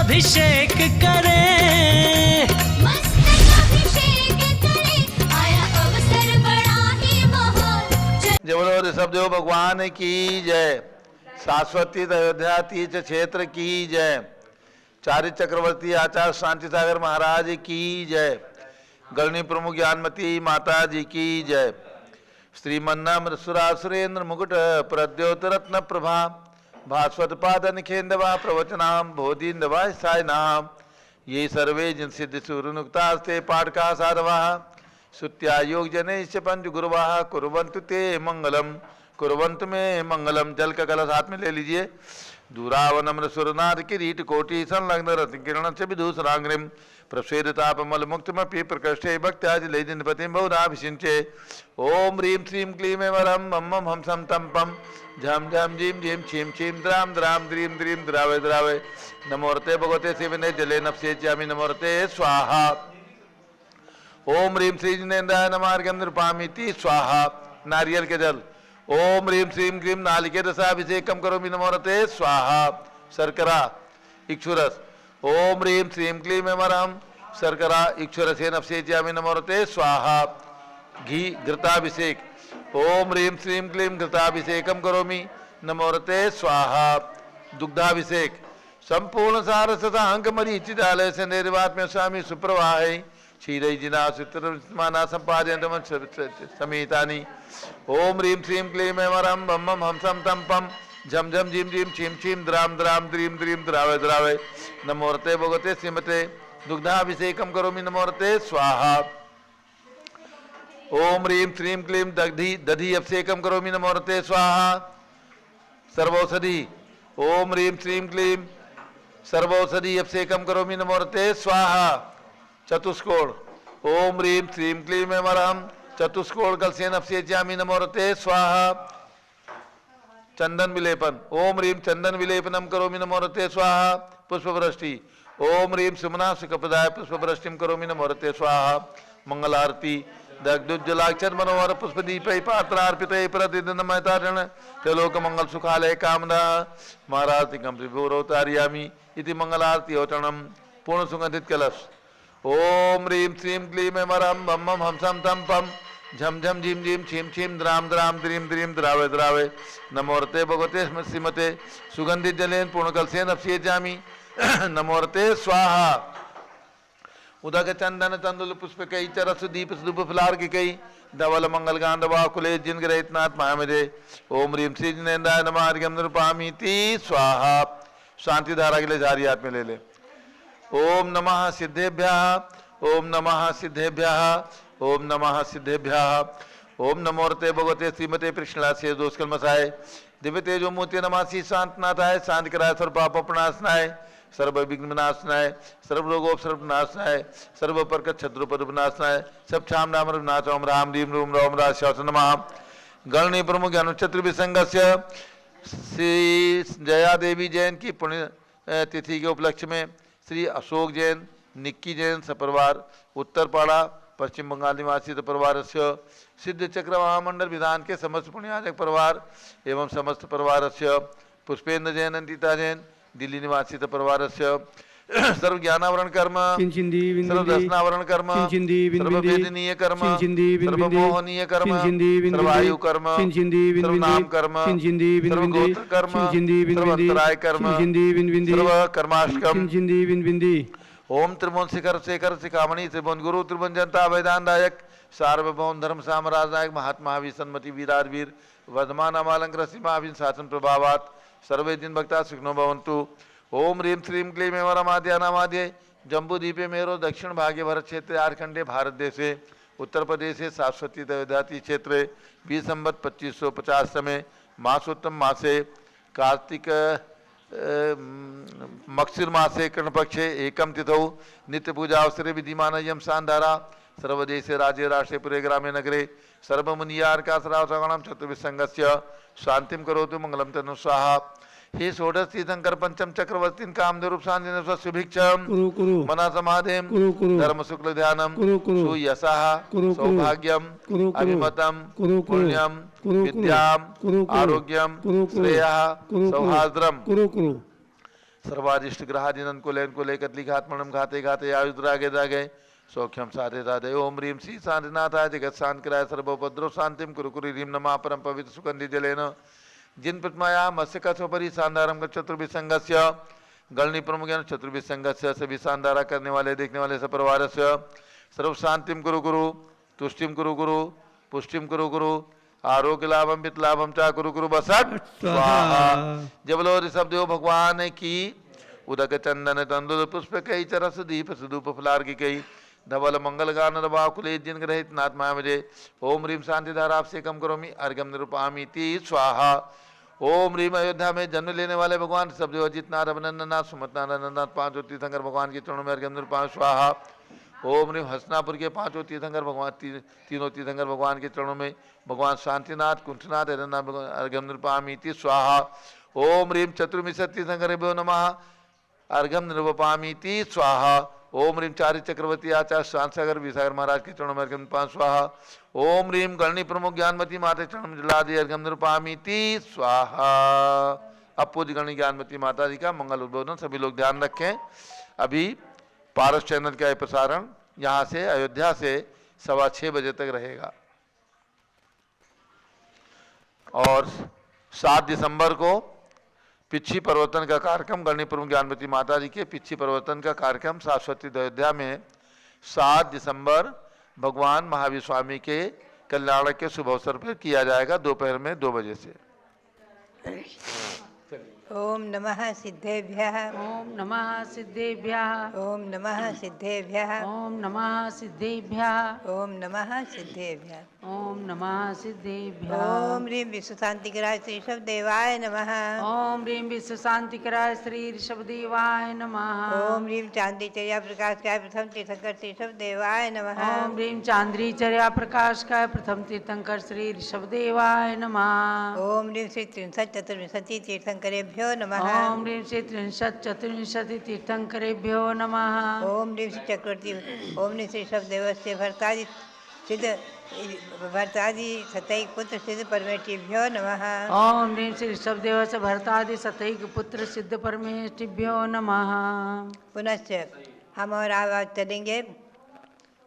अभिषेक करें, मस्तक अभिषेक करें, आया अवसर बड़ा ही महान। जय बोलो ऋषभदेव भगवान की जय। शाश्वती अयोध्या तीर्थ क्षेत्र की जय। चारि चक्रवर्ती आचार्य शांति सागर महाराज की जय। गणनी प्रमुख ज्ञानमती माता जी की जय। श्रीमन्नाम सुरासुरेंद्र मुकुट प्रद्योत रत्न प्रभा भास्वत पाद निखेन्दवा प्रवचनाम बोधिन्दवा साय नाम ये सर्वे जिन सिद्धि सुरनुक्तास्ते पाठका साधवा सुत्या योग जनेश्च पंच गुरुवाह कुर्वन्तु ते मंगलम कुर्वन्तु में मंगलम। जल का कलश हाथ में ले लीजिए। दूरावनम्र सुरनाथ किरीट कोटि संलग्न रत्न किरण से विदूषरांग्रिम प्रस्वेदतापमल मुक्तमपि प्रकृष्टे भक्त्याज लेदिनपतिं बहुधाभिषिञ्चे। ओम ह्रीं श्रीं क्लीं वरं मम हम सम तम पम झम झम झीं झीं छीं छीं द्राम द्राम द्रीं द्रीं द्रावय द्रावय। नमोर्ते भगवते शिवने जले नफसे चामि नमोर्ते स्वाहा। ओम ह्रीं श्री जिनेन्द्राय नमार्घ्यं नृपामीति स्वाहा। नारियल के जल। ओम ह्रीं श्रीं क्लीं नालिके रसाभिषेकं करोमि नमोर्ते स्वाहा। शर्करा इक्षुरस। ओम ह्रीं श्रीं क्लीं वरं शर्करा इक्षुरसे नफसे चामि नमोर्ते स्वाहा। घी घृताभिषेक। ओम ह्रीं श्रीं क्लीं घृताभिषेकं करोमि नमोर्ते स्वाहा। दुग्धाभिषेक। संपूर्ण सार शशांक मरीचिदालय से निर्वात में स्वामी सुप्रवाह क्षीरई जिना सुमाना संपादयन्तम समेतानि। ओम ह्रीं श्रीं क्लीं वरं मम हम सम तम पम झम झम झीं झीं छीं छीं द्राम द्राम द्रीं द्रीं द्रावय द्रावय। नमोर्ते भगवते श्रीमते दुग्धाभिषेकं करोमि नमोर्ते स्वाहा। ओम ह्रीं श्रीं क्लीं दधि अभिषेकं करोमि नमोर्ते स्वाहा। सर्वौषधि। ओम ह्रीं श्रीं क्लीं सर्वौषधि अभिषेकं करोमि नमोर्ते स्वाहा। चतुष्कोण। ओम ह्रीं श्रीं क्लीं वरं चतुष्कोण कलशेन अभिषेच्यामि नमोर्ते स्वाहा। चंदन विलेपन। ओम ह्रीं चंदन विलेपनम करोमि नमोर्ते स्वाहा। पुष्पवृष्टि। ओम ह्रीं सुमना सुखप्रदाय पुष्पवृष्टिम करोमि नमोर्ते स्वाहा। मंगल आरती। दग्धुज्जलाक्षर मनोहर पुष्पदीपै पात्रार्पितै प्रतिदिनमयतारण त्रिलोक मंगल सुखालय कामना महारातिकं त्रिभुरोतारयामि इति मंगल आरती औचणम। पूर्ण सुगंधित कलश। ओम ह्रीं श्रीं क्लीं वरं मम हम सम तम पम झम झम झीं झीं छीं छीं द्राम द्राम द्रीं द्रीं द्रावय द्रावय। नमोर्ते भगवते श्रीमते सुगंधित जलेन पूर्णकलशेन अभिषेच्यामि नमोर्ते स्वाहा। उदक चंदन तंदुल पुष्प कई चरस दीप सुधुप फलार की कई धवल मंगल गांधवा कुले जिन ग्रहितनाथ महामदे। ओम ह्रीं श्री जिनेन्द्राय नमार्घ्यं नृपामीति स्वाहा। शांति धारा के लिए जारी हाथ में ले ले। ओम नमः सिद्धेभ्यः ओम नमः सिद्धेभ्यः ओम नमः सिद्धेभ्यः। ओम नमोर्ते भगवते श्रीमते कृष्णलास्य दोषकलमसाय दिव्य तेजो मूर्ति नमासि शांतनाथाय शांति कराय सर्व पाप प्रणाशनाय सर्व विघ्न विनाशनाय सर्व रोगोपसर्वनाशनाय सर्व परकट शत्रुपद विनाशनाय सब क्षाम नाम विनाश ओम राम रीम रूम रोम राज शासन नमः। गणनी प्रमुख अनुचत्र विसंगस्य श्री जया देवी जैन की पुण्य तिथि के उपलक्ष्य में श्री अशोक जैन निक्की जैन सपरिवार उत्तरपाड़ा पश्चिम बंगाल निवासी परिवार से सिद्ध चक्र महामंडल विधान के समस्त पुण्याजक परिवार एवं समस्त परिवार से पुष्पेन्द्र जैन अंतिता जैन दिल्ली निवासी परिवार से सर्व ज्ञानावरण कर्म सर्व दर्शनावरण कर्म सर्व वेदनीय कर्म सर्व मोहनीय कर्म सर्व आयु कर्म सर्व नाम कर्म सर्व गोत्र कर्म सर्व अंतराय कर्म सर्व कर्माष्टकम। ओम त्रिभुवन शिखर शेखर शिखामणि त्रिभुवन गुरु त्रिभुवन जनता वेदांतायक सार्वभौम धर्म साम्राज्यनायक महात्मा विसन्मति वीराधीर वर्धमान अमालंकर सीमाभिन शासन प्रभावात सर्वे दिन भक्ता सुखनो भवन्तु। ओम ह्रीं श्रीं क्लीं वरमाद्य नामाद्य जम्बूद्वीपे मेरो दक्षिण भागे भरत क्षेत्र आरखंडे भारत देशे उत्तर प्रदेशे शाश्वती अयोध्याति क्षेत्रे 20 संवत् 2550 समय मासोत्तम मासे कार्तिक मक्षिर मासे कृष्णपक्षे एकम तिथौ नित्य पूजा अवसरे विधिमानयम शानधारा सर्वदेशे राज्ये राष्ट्रे पुरे ग्रामे नगरे सर्वमुनियार्कासरावसगणं चतुर्विसंगस्य शांतिम करोतु मंगलम तनु स्वाहा। हे षोडश तीर्थंकर पंचम चक्रवर्तीन कामदेव शांति स्वभिक्षम मना समाधिम धर्म शुक्ल ध्यानम सुयशः सौभाग्यम अभिमतम पुण्यम विद्याम आरोग्यम श्रेयः सौहार्द्रम सर्वादिष्ट ग्रहादिनंद को लेन को लेकर लिखात्मनम घाते घाते आयुद्रागे जागे सौख्यम साधे साधे ओम ह्रीम श्री शांतिनाथाय जगत शांतिराय सर्वोपद्रव शांतिम कुरु कुरु ह्रीम नमा परम पवित्र सुगंधि जलेन जिन प्रतिमाया मत्स्य कथोपरि शानदारम चतुर्भिसंगस्य गलनी प्रमुख चतुर्भिसंगस्य सभी शानदारा करने वाले देखने वाले सपरिवार से सर्व शांतिम कुरु कुरु तुष्टिम कुरु कुरु पुष्टिम कुरु कुरु आरोग्य लाभम वित्त लाभम चा कुरु कुरु बसट स्वाहा। जबलो ऋषभ देव भगवान की उदक चंदन तंदुल पुष्प कई चरस दीप सुदूप फलार की कई धवल मंगल गान रवाकुले जिन ग्रहित नात्मा मुझे ओम ह्रीम शांति धारा आपसे कम करोमी अर्घम निरूपामी ती स्वाहा। ओम ह्रीम अयोध्या में जन्म लेने वाले भगवान ऋषभ देव अजितनाथ अभिनंदननाथ सुमतनाथ पांचों तीर्थंकर भगवान के चरणों में अर्घम निरूपा स्वाहा। ओम ह्रीम हसनापुर के पांचों तीर्थंकर भगवान तीनों तीर्थंकर भगवान के चरणों में भगवान शांतिनाथ कुंठनाथ हरनाथ अर्घम निरूपामी ती स्वाहा। ओम ह्रीम चतुर्विंशति तीर्थंकरेभ्यो नमः अर्घम निरूपामीति स्वाहा। ओम ह्रीम चारि चक्रवर्ती आचार्य शांतसागर विसागर महाराज के चरणों में अर्घम निरूपा स्वाहा। ओम ह्रीम गणनी प्रमुख ज्ञानमती माता चरण में जलादि अर्घम निरूपामीति स्वाहा। अब पूज्य गणनी ज्ञानमती माता जी का मंगल उद्बोधन सभी लोग ध्यान रखें। अभी पारस चैनल का प्रसारण यहाँ से अयोध्या से 6:15 बजे तक रहेगा और 7 दिसंबर को पिछी परिवर्तन का कार्यक्रम गणनी प्रमुख ज्ञानमती माता जी के पिछी परिवर्तन का कार्यक्रम शाश्वती अयोध्या में 7 दिसंबर भगवान महावीर स्वामी के कल्याण के शुभ अवसर पर किया जाएगा दोपहर में 2 बजे से। ओम नमः सिद्धेभ्यः ओम नमः सिद्धेभ्यः ओम नमः सिद्धेभ्यः ओम नमः सिद्धेभ्यः ओम नमः सिद्धेभ्यः ओम नमः सिद्धेभ्यः ओम ह्रीं विश्वशांतिकराय श्री ऋषभ देवाय नमः ओम ह्रीं विश्व शांतिकराय श्री ऋषभ देवाय नमः ओम ह्रीं चांदीचर्या प्रकाशकाय प्रथम तीर्थंकर श्री ऋषभ देवाय नमः ओम ह्रीं चांद्रीचर्या प्रकाशकाय प्रथम तीर्थंकर श्री ऋषभ देवाय नमः ओम ह्रीं श्री त्रिंशत् चतुर्विंशति तीर्थंकरेभ्यो नमः ओम ह्रीं श्री त्रिंशत् चतुर्विंशति तीर्थंकरेभ्यो नमः ओम ह्रीं श्री चक्रवर्ती ओम ह्रीं श्री ऋषभ देवस्य भरतादि सिद्ध भरतादि सतैक पुत्र सिद्ध परमेष्ठिभ्यो नमः ओम ह्रीं श्री ऋषभ देवस्य भरतादि सतैक पुत्र सिद्ध परमेष्ठिभ्यो नमः। पुनश्च हम और आप आज चलेंगे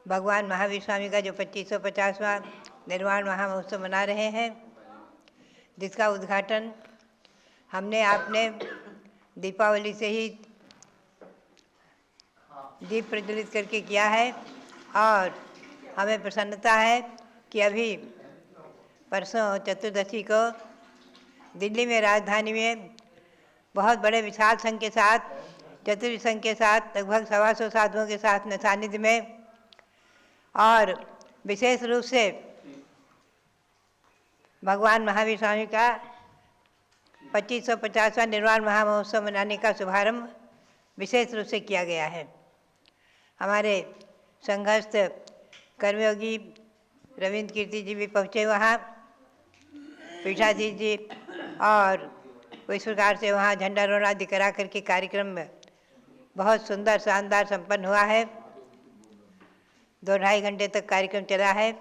भगवान महावीर स्वामी का जो 2550वां निर्वाण महामहोत्सव मना रहे हैं, जिसका उद्घाटन हमने आपने दीपावली से ही दीप प्रज्वलित करके किया है और हमें प्रसन्नता है कि अभी परसों चतुर्दशी को दिल्ली में राजधानी में बहुत बड़े विशाल संघ के साथ चतुर्थ संघ के साथ लगभग 125 साधुओं के साथ सानिध्य में और विशेष रूप से भगवान महावीर स्वामी का 2550वां निर्वाण महामहोत्सव मनाने का शुभारंभ विशेष रूप से किया गया है। हमारे संघस्थ कर्मयोगी रविंद्र कीर्ति जी भी पहुँचे वहाँ, पीठाधीश जी, और इस प्रकार से वहाँ झंडारोहण आदि करा करके कार्यक्रम बहुत सुंदर शानदार संपन्न हुआ है। 2-2.5 घंटे तक कार्यक्रम चला है,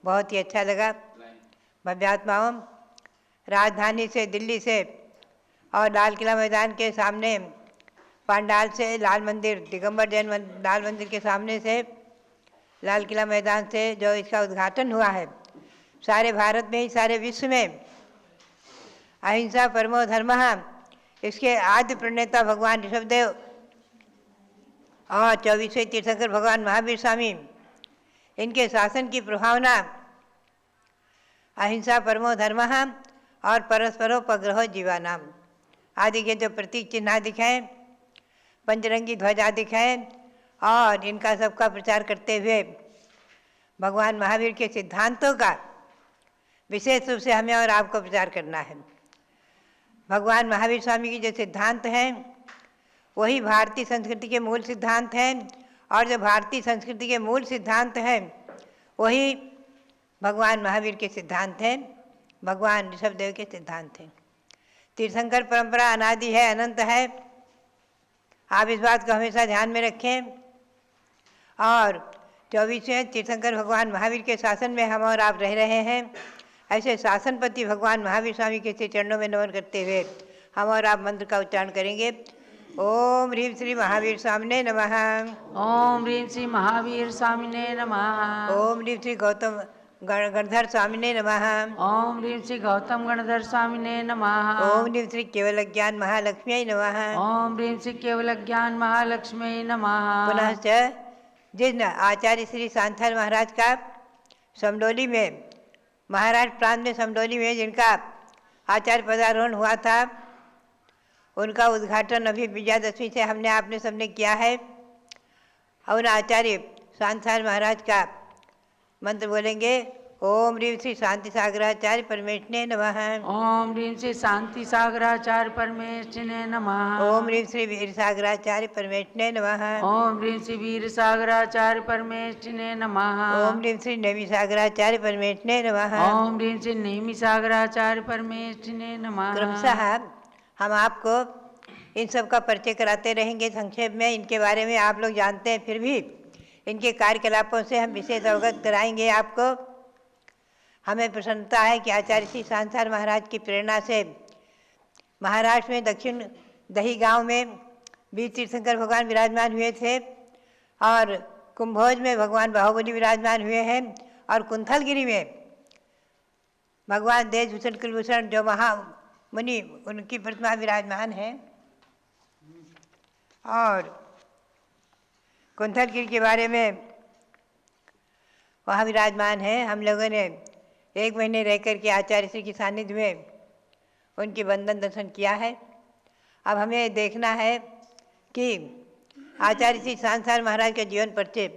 बहुत ही अच्छा लगा। भव्यात्माओं, राजधानी से दिल्ली से और लाल किला मैदान के सामने पांडाल से लाल मंदिर दिगंबर जैन लाल मंदिर के सामने से लाल किला मैदान से जो इसका उद्घाटन हुआ है, सारे भारत में ही सारे विश्व में अहिंसा परमो धर्मः, इसके आद्य प्रणेता भगवान ऋषभदेव और 24वें तीर्थंकर भगवान महावीर स्वामी, इनके शासन की प्रभावना अहिंसा परमो धर्मः और परस्परोपग्रहो जीवानाम आदि के जो प्रतीक चिन्ह दिखाएं, पंचरंगी ध्वजा दिखाएं और इनका सबका प्रचार करते हुए भगवान महावीर के सिद्धांतों का विशेष रूप से हमें और आपको प्रचार करना है। भगवान महावीर स्वामी की जो सिद्धांत हैं वही भारतीय संस्कृति के मूल सिद्धांत हैं और जो भारतीय संस्कृति के मूल सिद्धांत हैं वही भगवान महावीर के सिद्धांत हैं, भगवान ऋषभदेव के सिद्धांत हैं। तीर्थंकर परंपरा अनादि है, अनंत है। आप इस बात को हमेशा ध्यान में रखें और 24वें तीर्थंकर भगवान महावीर के शासन में हम और आप रह रहे हैं। ऐसे शासनपति भगवान महावीर स्वामी के चरणों में नमन करते हुए हम और आप मंत्र का उच्चारण करेंगे। ओम ह्रीं श्री महावीर स्वामिने नमः। ओम ह्रीं श्री महावीर स्वामिने नमः। ओम ह्रीं श्री गौतम गणधर स्वामिने नमः। ओम ह्रीं श्री गौतम गणधर स्वामिने नमः। ओम ह्रीं श्री केवल ज्ञान महालक्ष्मी नमः। ओम ह्रीं श्री केवल ज्ञान महालक्ष्मी नमः। पुनः जिन आचार्य श्री सांथल महाराज का समडोली में, महाराष्ट्र प्रांत में समडोली में जिनका आचार्य पदारोहण हुआ था, उनका उद्घाटन अभी विजयादशमी से हमने आपने सबने किया है। और आचार्य सांथल महाराज का मंत्र बोलेंगे। ओम ह्रीं श्री शांति सागराचार्य परमेष्ठिने नमः। ओम ह्रीं श्री शांति सागराचार्य परमेष्ठिने नमः। ओम ह्रीं श्री वीर सागराचार्य परमेष्ठिने नमः। ओम ह्रीं श्री वीर सागराचार्य परमेष्ठिने नमः। ओम ह्रीं श्री नेमि सागराचार्य परमेष्ठिने नमः। ओम ह्रीं श्री नेमि सागराचार्य परमेष्ठिने नमः। क्रमशः हम आपको इन सब का परिचय कराते रहेंगे संक्षेप में। इनके बारे में आप लोग जानते हैं, फिर भी इनके कार्यकलापों से हम विशेष अवगत कराएंगे आपको। हमें प्रसन्नता है कि आचार्य श्री सांसार महाराज की प्रेरणा से महाराष्ट्र में दक्षिण दही गांव में वीर तीर्थंकर भगवान विराजमान हुए थे, और कुंभोज में भगवान बाहुबली विराजमान हुए हैं, और कुंथलगिरी में भगवान देशभूषण कुलभूषण जो महामुनि उनकी प्रतिमा विराजमान है। और कुंथलगिरी के बारे में वहाँ विराजमान है। हम लोगों ने 1 महीने रह कर के आचार्य श्री के सानिध्य में उनकी वंदन दर्शन किया है। अब हमें देखना है कि आचार्य श्री सांसार महाराज का जीवन परिचय,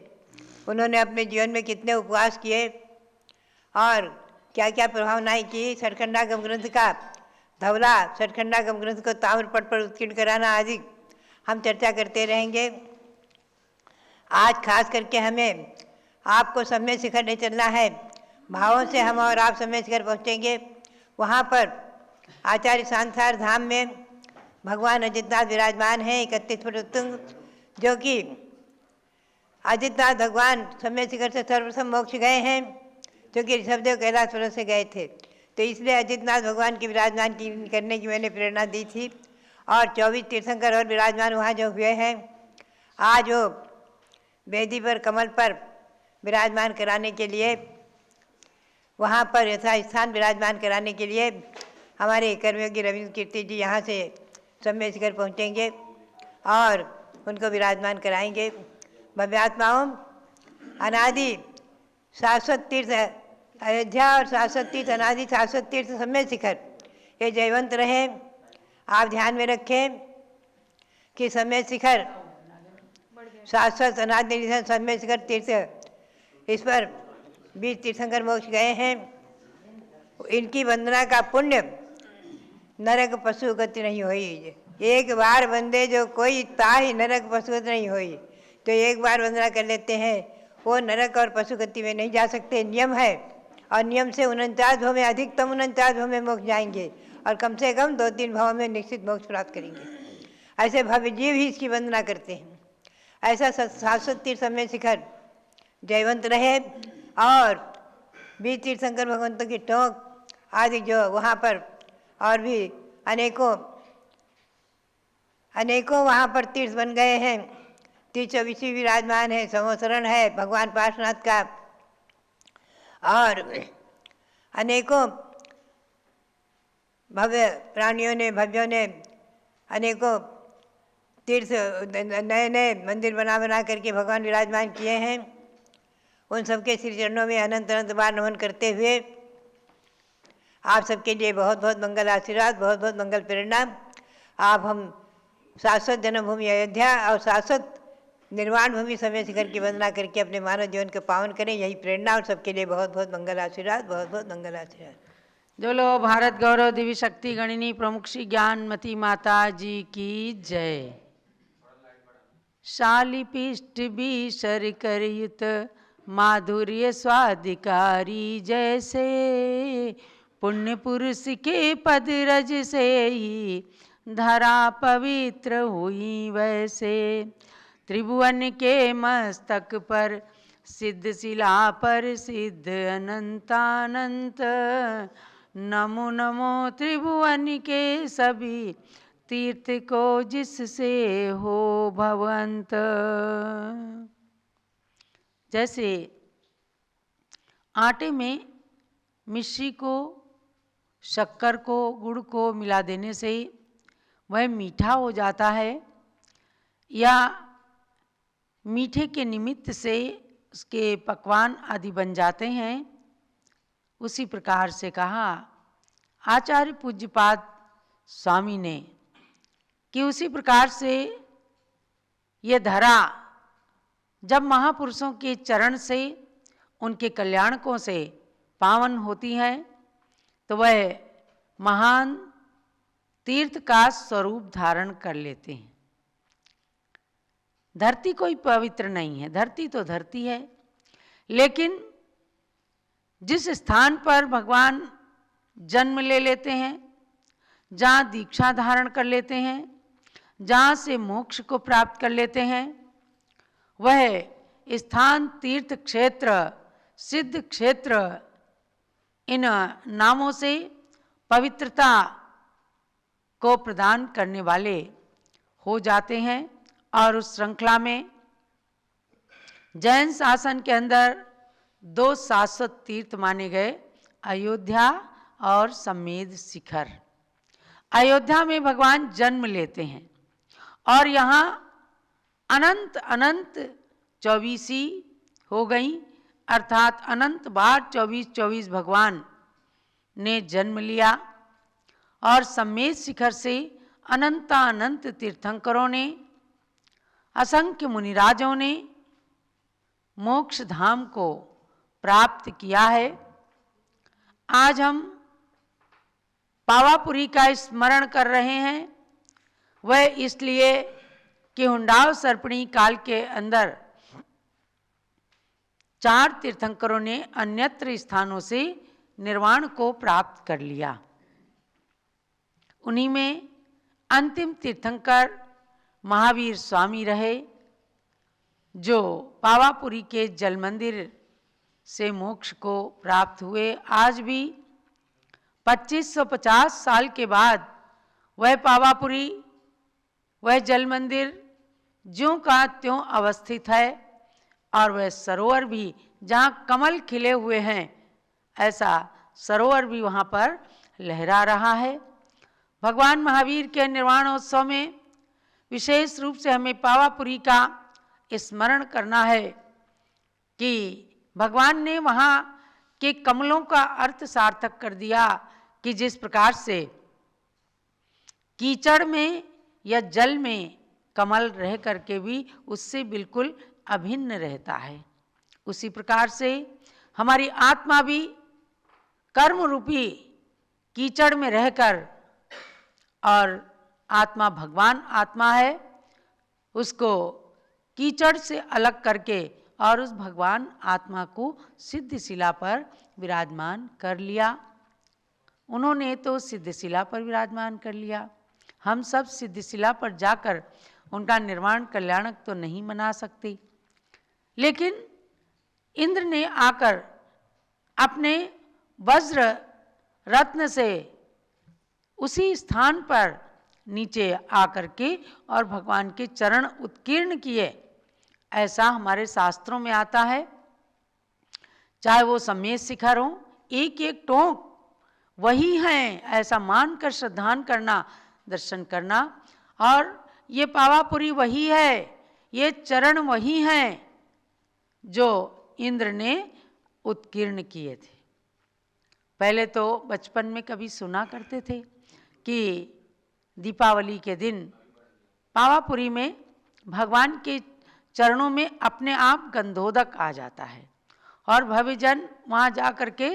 उन्होंने अपने जीवन में कितने उपवास किए और क्या क्या प्रभावनाएं की। सचखंडागम ग्रंथ का धवला सचखंडागम ग्रंथ को ताम्रपट पर उत्कीर्ण कराना आदि हम चर्चा करते रहेंगे। आज खास करके हमें आपको समय शिखर ले चलना है। भावों से हम और आप समय शिखर पहुँचेंगे। वहाँ पर आचार्य सांसार धाम में भगवान अजितनाथ विराजमान हैं 31 फुट उत्तुंग, जो कि अजितनाथ भगवान समय शिखर से सर्वप्रथम मोक्ष गए हैं, जो कि ऋषभदेव कैलाश पर्वत से गए थे। तो इसलिए अजितनाथ भगवान की विराजमान करने की मैंने प्रेरणा दी थी। और 24 तीर्थंकर और विराजमान वहाँ जो हुए हैं, आज वो वेदी पर कमल पर विराजमान कराने के लिए, वहाँ पर यथास्थान विराजमान कराने के लिए हमारे कर्मयोगी रविंद्र कीर्ति जी यहाँ से समय शिखर पहुँचेंगे और उनको विराजमान कराएंगे। भव्यात्माओं, अनादि शाश्वत तीर्थ अयोध्या और शाश्वत तीर्थ अनादि शाश्वत तीर्थ समय शिखर ये जयवंत रहे। आप ध्यान में रखें कि समय शिखर शाश्वत अनादि समय शिखर तीर्थ, इस पर 20 तीर्थंकर मोक्ष गए हैं। इनकी वंदना का पुण्य नरक पशु गति नहीं हुई। एक बार वंदे जो कोई ताहि नरक पशु गति नहीं हुई। तो एक बार वंदना कर लेते हैं, वो नरक और पशु गति में नहीं जा सकते। नियम है, और नियम से 49 भाव में, अधिकतम 49 भाव में मोक्ष जाएंगे, और कम से कम 2-3 भाव में निश्चित मोक्ष प्राप्त करेंगे। ऐसे भव्य जीव ही इसकी वंदना करते हैं। ऐसा शाश्वत तीर्थ समय शिखर जयवंत रहे। और 20 तीर्थंकर भगवंतों की टोंक आदि जो वहाँ पर और भी अनेकों वहाँ पर तीर्थ बन गए हैं। 324 विराजमान है, समोसरण है भगवान पार्श्वनाथ का, और अनेकों भव्य प्राणियों ने, भव्यों ने अनेकों तीर्थ नए नए मंदिर बना करके भगवान विराजमान किए हैं। उन सबके श्री चरणों में अनंत अनंत बार नमन करते हुए आप सबके लिए बहुत बहुत मंगल आशीर्वाद, बहुत बहुत मंगल प्रेरणा। आप हम शाश्वत जन्मभूमि अयोध्या और शाश्वत निर्वाण भूमि समय शिखर की वंदना करके अपने मानव जीवन को पावन करें, यही प्रेरणा। और सबके लिए बहुत बहुत मंगल आशीर्वाद, बहुत बहुत मंगल आशीर्वाद। जो लो भारत गौरव देवी शक्ति गणिनी प्रमुख श्री ज्ञानमती माता जी की जय। शाली पिष्ट बीसर करयुत माधुर्य स्वाधिकारी, जैसे पुण्य पुरुष के पद रज से ही धरा पवित्र हुई, वैसे त्रिभुवन के मस्तक पर सिद्ध शिला पर सिद्ध अनंतानंत। नमो नमो त्रिभुवन के सभी तीर्थ को जिससे हो भवंत। जैसे आटे में मिश्री को, शक्कर को, गुड़ को मिला देने से वह मीठा हो जाता है, या मीठे के निमित्त से उसके पकवान आदि बन जाते हैं, उसी प्रकार से कहा आचार्य पूज्यपाद स्वामी ने कि उसी प्रकार से ये धरा जब महापुरुषों के चरण से, उनके कल्याणकों से पावन होती हैं, तो वह महान तीर्थ का स्वरूप धारण कर लेते हैं। धरती कोई पवित्र नहीं है, धरती तो धरती है, लेकिन जिस स्थान पर भगवान जन्म ले लेते हैं, जहाँ दीक्षा धारण कर लेते हैं, जहाँ से मोक्ष को प्राप्त कर लेते हैं, वह स्थान तीर्थ क्षेत्र, सिद्ध क्षेत्र, इन नामों से पवित्रता को प्रदान करने वाले हो जाते हैं। और उस श्रृंखला में जैन शासन के अंदर 2 शाश्वत तीर्थ माने गए, अयोध्या और सम्मेद शिखर। अयोध्या में भगवान जन्म लेते हैं और यहाँ अनंत अनंत 24 हो गई, अर्थात अनंत बार 24 भगवान ने जन्म लिया। और सम्मेद शिखर से अनंत तीर्थंकरों ने, असंख्य मुनिराजों ने मोक्ष धाम को प्राप्त किया है। आज हम पावापुरी का स्मरण कर रहे हैं, वह इसलिए कि हुंडाव सर्पणी काल के अंदर 4 तीर्थंकरों ने अन्यत्र स्थानों से निर्वाण को प्राप्त कर लिया। उन्हीं में अंतिम तीर्थंकर महावीर स्वामी रहे, जो पावापुरी के जल मंदिर से मोक्ष को प्राप्त हुए। आज भी 2550 साल के बाद वह पावापुरी, वह जल मंदिर ज्यों का त्यों अवस्थित है, और वह सरोवर भी जहाँ कमल खिले हुए हैं, ऐसा सरोवर भी वहाँ पर लहरा रहा है। भगवान महावीर के निर्वाणोत्सव में विशेष रूप से हमें पावापुरी का स्मरण करना है कि भगवान ने वहाँ के कमलों का अर्थ सार्थक कर दिया कि जिस प्रकार से कीचड़ में या जल में कमल रह करके भी उससे बिल्कुल अभिन्न रहता है, उसी प्रकार से हमारी आत्मा भी कर्म रूपी कीचड़ में रहकर, और आत्मा भगवान आत्मा है, उसको कीचड़ से अलग करके और उस भगवान आत्मा को सिद्धशिला पर विराजमान कर लिया। उन्होंने तो सिद्धशिला पर विराजमान कर लिया, हम सब सिद्धशिला पर जाकर उनका निर्वाण कल्याणक तो नहीं मना सकते। लेकिन इंद्र ने आकर अपने वज्र रत्न से उसी स्थान पर नीचे आकर के और भगवान के चरण उत्कीर्ण किए, ऐसा हमारे शास्त्रों में आता है। चाहे वो सम्मेद शिखर हो, एक एक टोंक वही हैं ऐसा मानकर श्रद्धान करना, दर्शन करना, और ये पावापुरी वही है, ये चरण वही हैं जो इंद्र ने उत्कीर्ण किए थे। पहले तो बचपन में कभी सुना करते थे कि दीपावली के दिन पावापुरी में भगवान के चरणों में अपने आप गंधोदक आ जाता है, और भविजन वहाँ जा कर के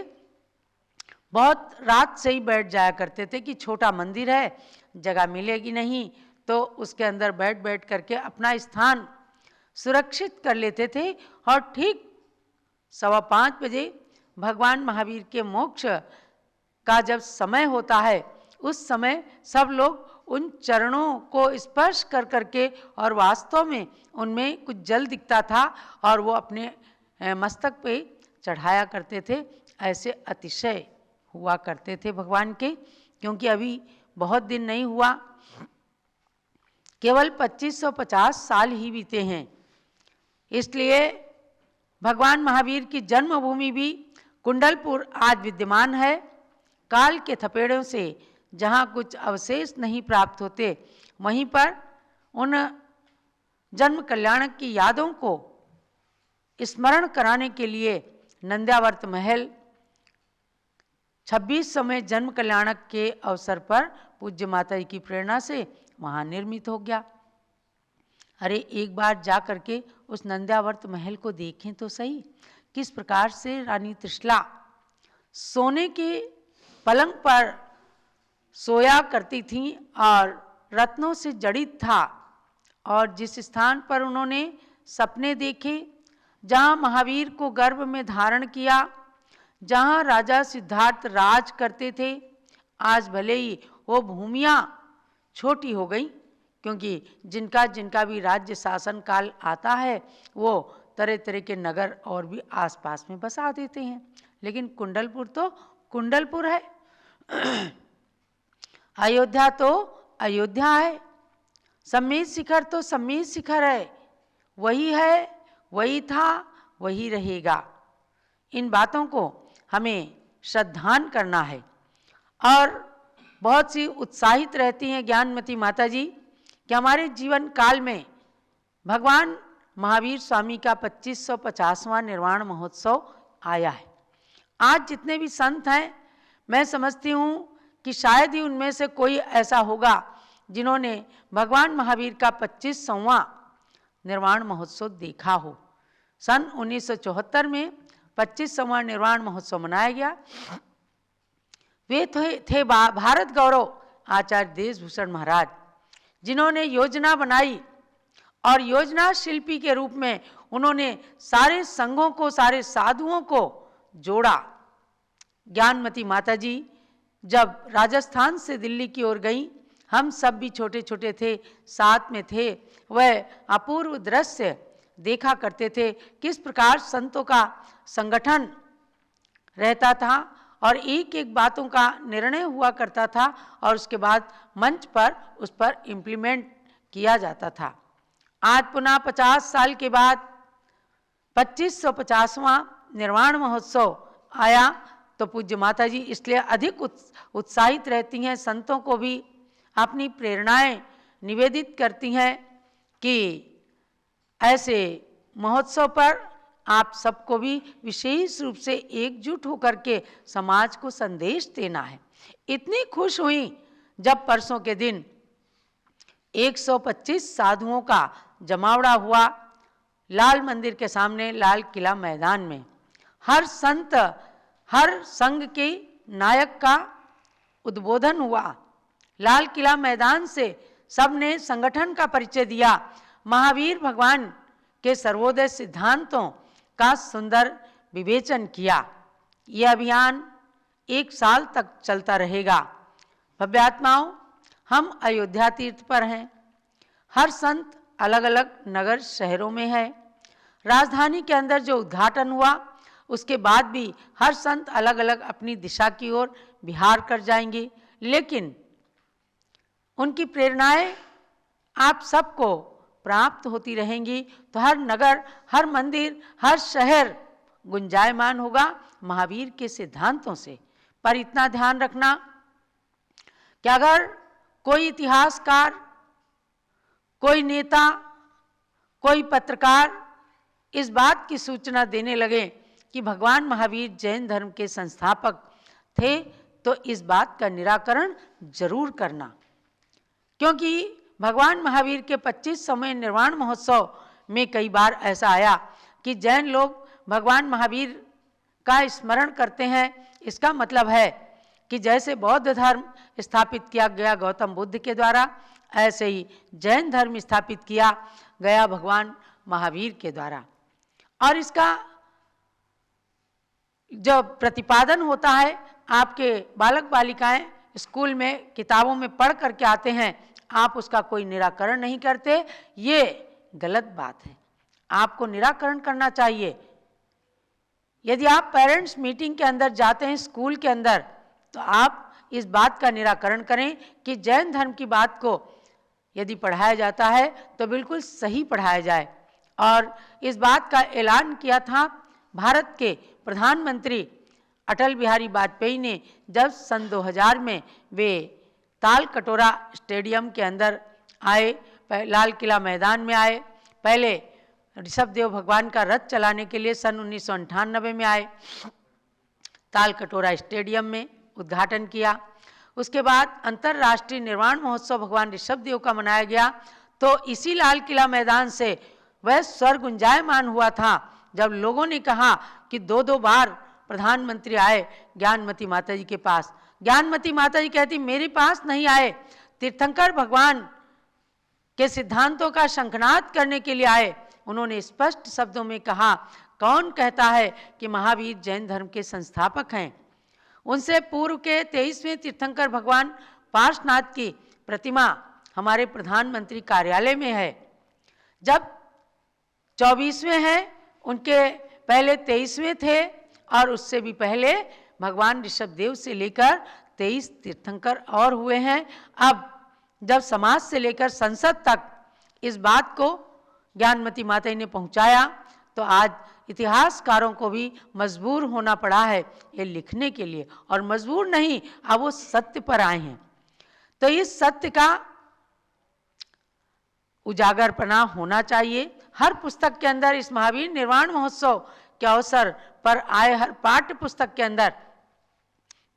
बहुत रात से ही बैठ जाया करते थे कि छोटा मंदिर है, जगह मिलेगी नहीं, तो उसके अंदर बैठ बैठ करके अपना स्थान सुरक्षित कर लेते थे। और ठीक 5:15 बजे भगवान महावीर के मोक्ष का जब समय होता है, उस समय सब लोग उन चरणों को स्पर्श कर करके, और वास्तव में उनमें कुछ जल दिखता था और वो अपने मस्तक पे चढ़ाया करते थे। ऐसे अतिशय हुआ करते थे भगवान के, क्योंकि अभी बहुत दिन नहीं हुआ केवल 2550 साल ही बीते हैं। इसलिए भगवान महावीर की जन्मभूमि भी कुंडलपुर आज विद्यमान है। काल के थपेड़ों से जहाँ कुछ अवशेष नहीं प्राप्त होते, वहीं पर उन जन्म कल्याणक की यादों को स्मरण कराने के लिए नंद्यावर्त महल 2600वें जन्म कल्याणक के अवसर पर पूज्य माता जी की प्रेरणा से वहाँ निर्मित हो गया। अरे एक बार जा करके उस नंद्यावर्त महल को देखें तो सही, किस प्रकार से रानी त्रिशला सोने के पलंग पर सोया करती थी और रत्नों से जड़ित था। और जिस स्थान पर उन्होंने सपने देखे, जहाँ महावीर को गर्भ में धारण किया, जहाँ राजा सिद्धार्थ राज करते थे, आज भले ही वो भूमियाँ छोटी हो गई, क्योंकि जिनका जिनका भी राज्य शासन काल आता है वो तरह तरह के नगर और भी आसपास में बसा देते हैं। लेकिन कुंडलपुर तो कुंडलपुर है, अयोध्या तो अयोध्या है, सम्मेद शिखर तो सम्मेद शिखर है, वही है, वही था, वही रहेगा। इन बातों को हमें श्रद्धान करना है। और बहुत सी उत्साहित रहती हैं ज्ञानमती माता जी कि हमारे जीवन काल में भगवान महावीर स्वामी का 2550वां निर्वाण महोत्सव आया है। आज जितने भी संत हैं, मैं समझती हूँ कि शायद ही उनमें से कोई ऐसा होगा जिन्होंने भगवान महावीर का 25वां निर्वाण महोत्सव देखा हो। सन 1974 में 25वां निर्वाण महोत्सव मनाया गया। वे थे भारत गौरव आचार्य देशभूषण महाराज, जिन्होंने योजना बनाई और योजना शिल्पी के रूप में उन्होंने सारे संघों को, सारे साधुओं को जोड़ा। ज्ञानमती माता जी जब राजस्थान से दिल्ली की ओर गई, हम सब भी छोटे छोटे थे, साथ में थे। वह अपूर्व दृश्य देखा करते थे, किस प्रकार संतों का संगठन रहता था और एक एक बातों का निर्णय हुआ करता था और उसके बाद मंच पर उस पर इम्प्लीमेंट किया जाता था। आज पुनः 50 साल के बाद 2550वां निर्वाण महोत्सव आया तो पूज्य माता जी इसलिए अधिक उत्साहित रहती हैं, संतों को भी अपनी प्रेरणाएं निवेदित करती हैं कि ऐसे महोत्सव पर आप सबको भी विशेष रूप से एकजुट होकर के समाज को संदेश देना है। इतनी खुश हुई जब परसों के दिन 125 साधुओं का जमावड़ा हुआ लाल मंदिर के सामने लाल किला मैदान में। हर संत, हर संघ के नायक का उद्बोधन हुआ। लाल किला मैदान से सबने संगठन का परिचय दिया, महावीर भगवान के सर्वोदय सिद्धांतों का सुंदर विवेचन किया। यह अभियान 1 साल तक चलता रहेगा। भव्यात्माओं, हम अयोध्या तीर्थ पर हैं। हर संत अलग अलग नगर शहरों में है। राजधानी के अंदर जो उद्घाटन हुआ उसके बाद भी हर संत अलग अलग अपनी दिशा की ओर विहार कर जाएंगे, लेकिन उनकी प्रेरणाएं आप सबको प्राप्त होती रहेंगी। तो हर नगर, हर मंदिर, हर शहर गुंजायमान होगा महावीर के सिद्धांतों से। पर इतना ध्यान रखना कि अगर कोई इतिहासकार, कोई नेता, कोई पत्रकार इस बात की सूचना देने लगे कि भगवान महावीर जैन धर्म के संस्थापक थे, तो इस बात का निराकरण जरूर करना, क्योंकि भगवान महावीर के 25वें निर्वाण महोत्सव में कई बार ऐसा आया कि जैन लोग भगवान महावीर का स्मरण करते हैं। इसका मतलब है कि जैसे बौद्ध धर्म स्थापित किया गया गौतम बुद्ध के द्वारा, ऐसे ही जैन धर्म स्थापित किया गया भगवान महावीर के द्वारा। और इसका जब प्रतिपादन होता है, आपके बालक बालिकाएं स्कूल में किताबों में पढ़ करके आते हैं, आप उसका कोई निराकरण नहीं करते, ये गलत बात है। आपको निराकरण करना चाहिए। यदि आप पेरेंट्स मीटिंग के अंदर जाते हैं स्कूल के अंदर, तो आप इस बात का निराकरण करें कि जैन धर्म की बात को यदि पढ़ाया जाता है तो बिल्कुल सही पढ़ाया जाए। और इस बात का ऐलान किया था भारत के प्रधानमंत्री अटल बिहारी वाजपेयी ने, जब सन 2000 में वे ताल कटोरा स्टेडियम के अंदर आए, लाल किला मैदान में आए। पहले ऋषभदेव भगवान का रथ चलाने के लिए सन 1998 में आए, ताल कटोरा स्टेडियम में उद्घाटन किया। उसके बाद अंतर्राष्ट्रीय निर्वाण महोत्सव भगवान ऋषभदेव का मनाया गया। तो इसी लाल किला मैदान से वह स्वर गुंजायमान हुआ था जब लोगों ने कहा कि 2-2 बार प्रधानमंत्री आए ज्ञानमती माता जी के पास। ज्ञानमती माता जी कहती मेरे पास नहीं आए, तीर्थंकर भगवान के सिद्धांतों का शंखनाद करने के लिए आए। उन्होंने स्पष्ट शब्दों में कहा, कौन कहता है कि महावीर जैन धर्म के संस्थापक हैं। उनसे पूर्व के 23वें तीर्थंकर भगवान पार्श्वनाथ की प्रतिमा हमारे प्रधानमंत्री कार्यालय में है। जब 24वें हैं, उनके पहले 23वें थे और उससे भी पहले भगवान ऋषभदेव से लेकर 23 तीर्थंकर और हुए हैं। अब जब समाज से लेकर संसद तक इस बात को ज्ञानमती माता ने पहुंचाया तो आज इतिहासकारों को भी मजबूर होना पड़ा है ये लिखने के लिए, और मजबूर नहीं, अब वो सत्य पर आए हैं। तो इस सत्य का उजागरपना होना चाहिए। हर पुस्तक के अंदर इस महावीर निर्वाण महोत्सव के अवसर पर आए हर पाठ्य पुस्तक के अंदर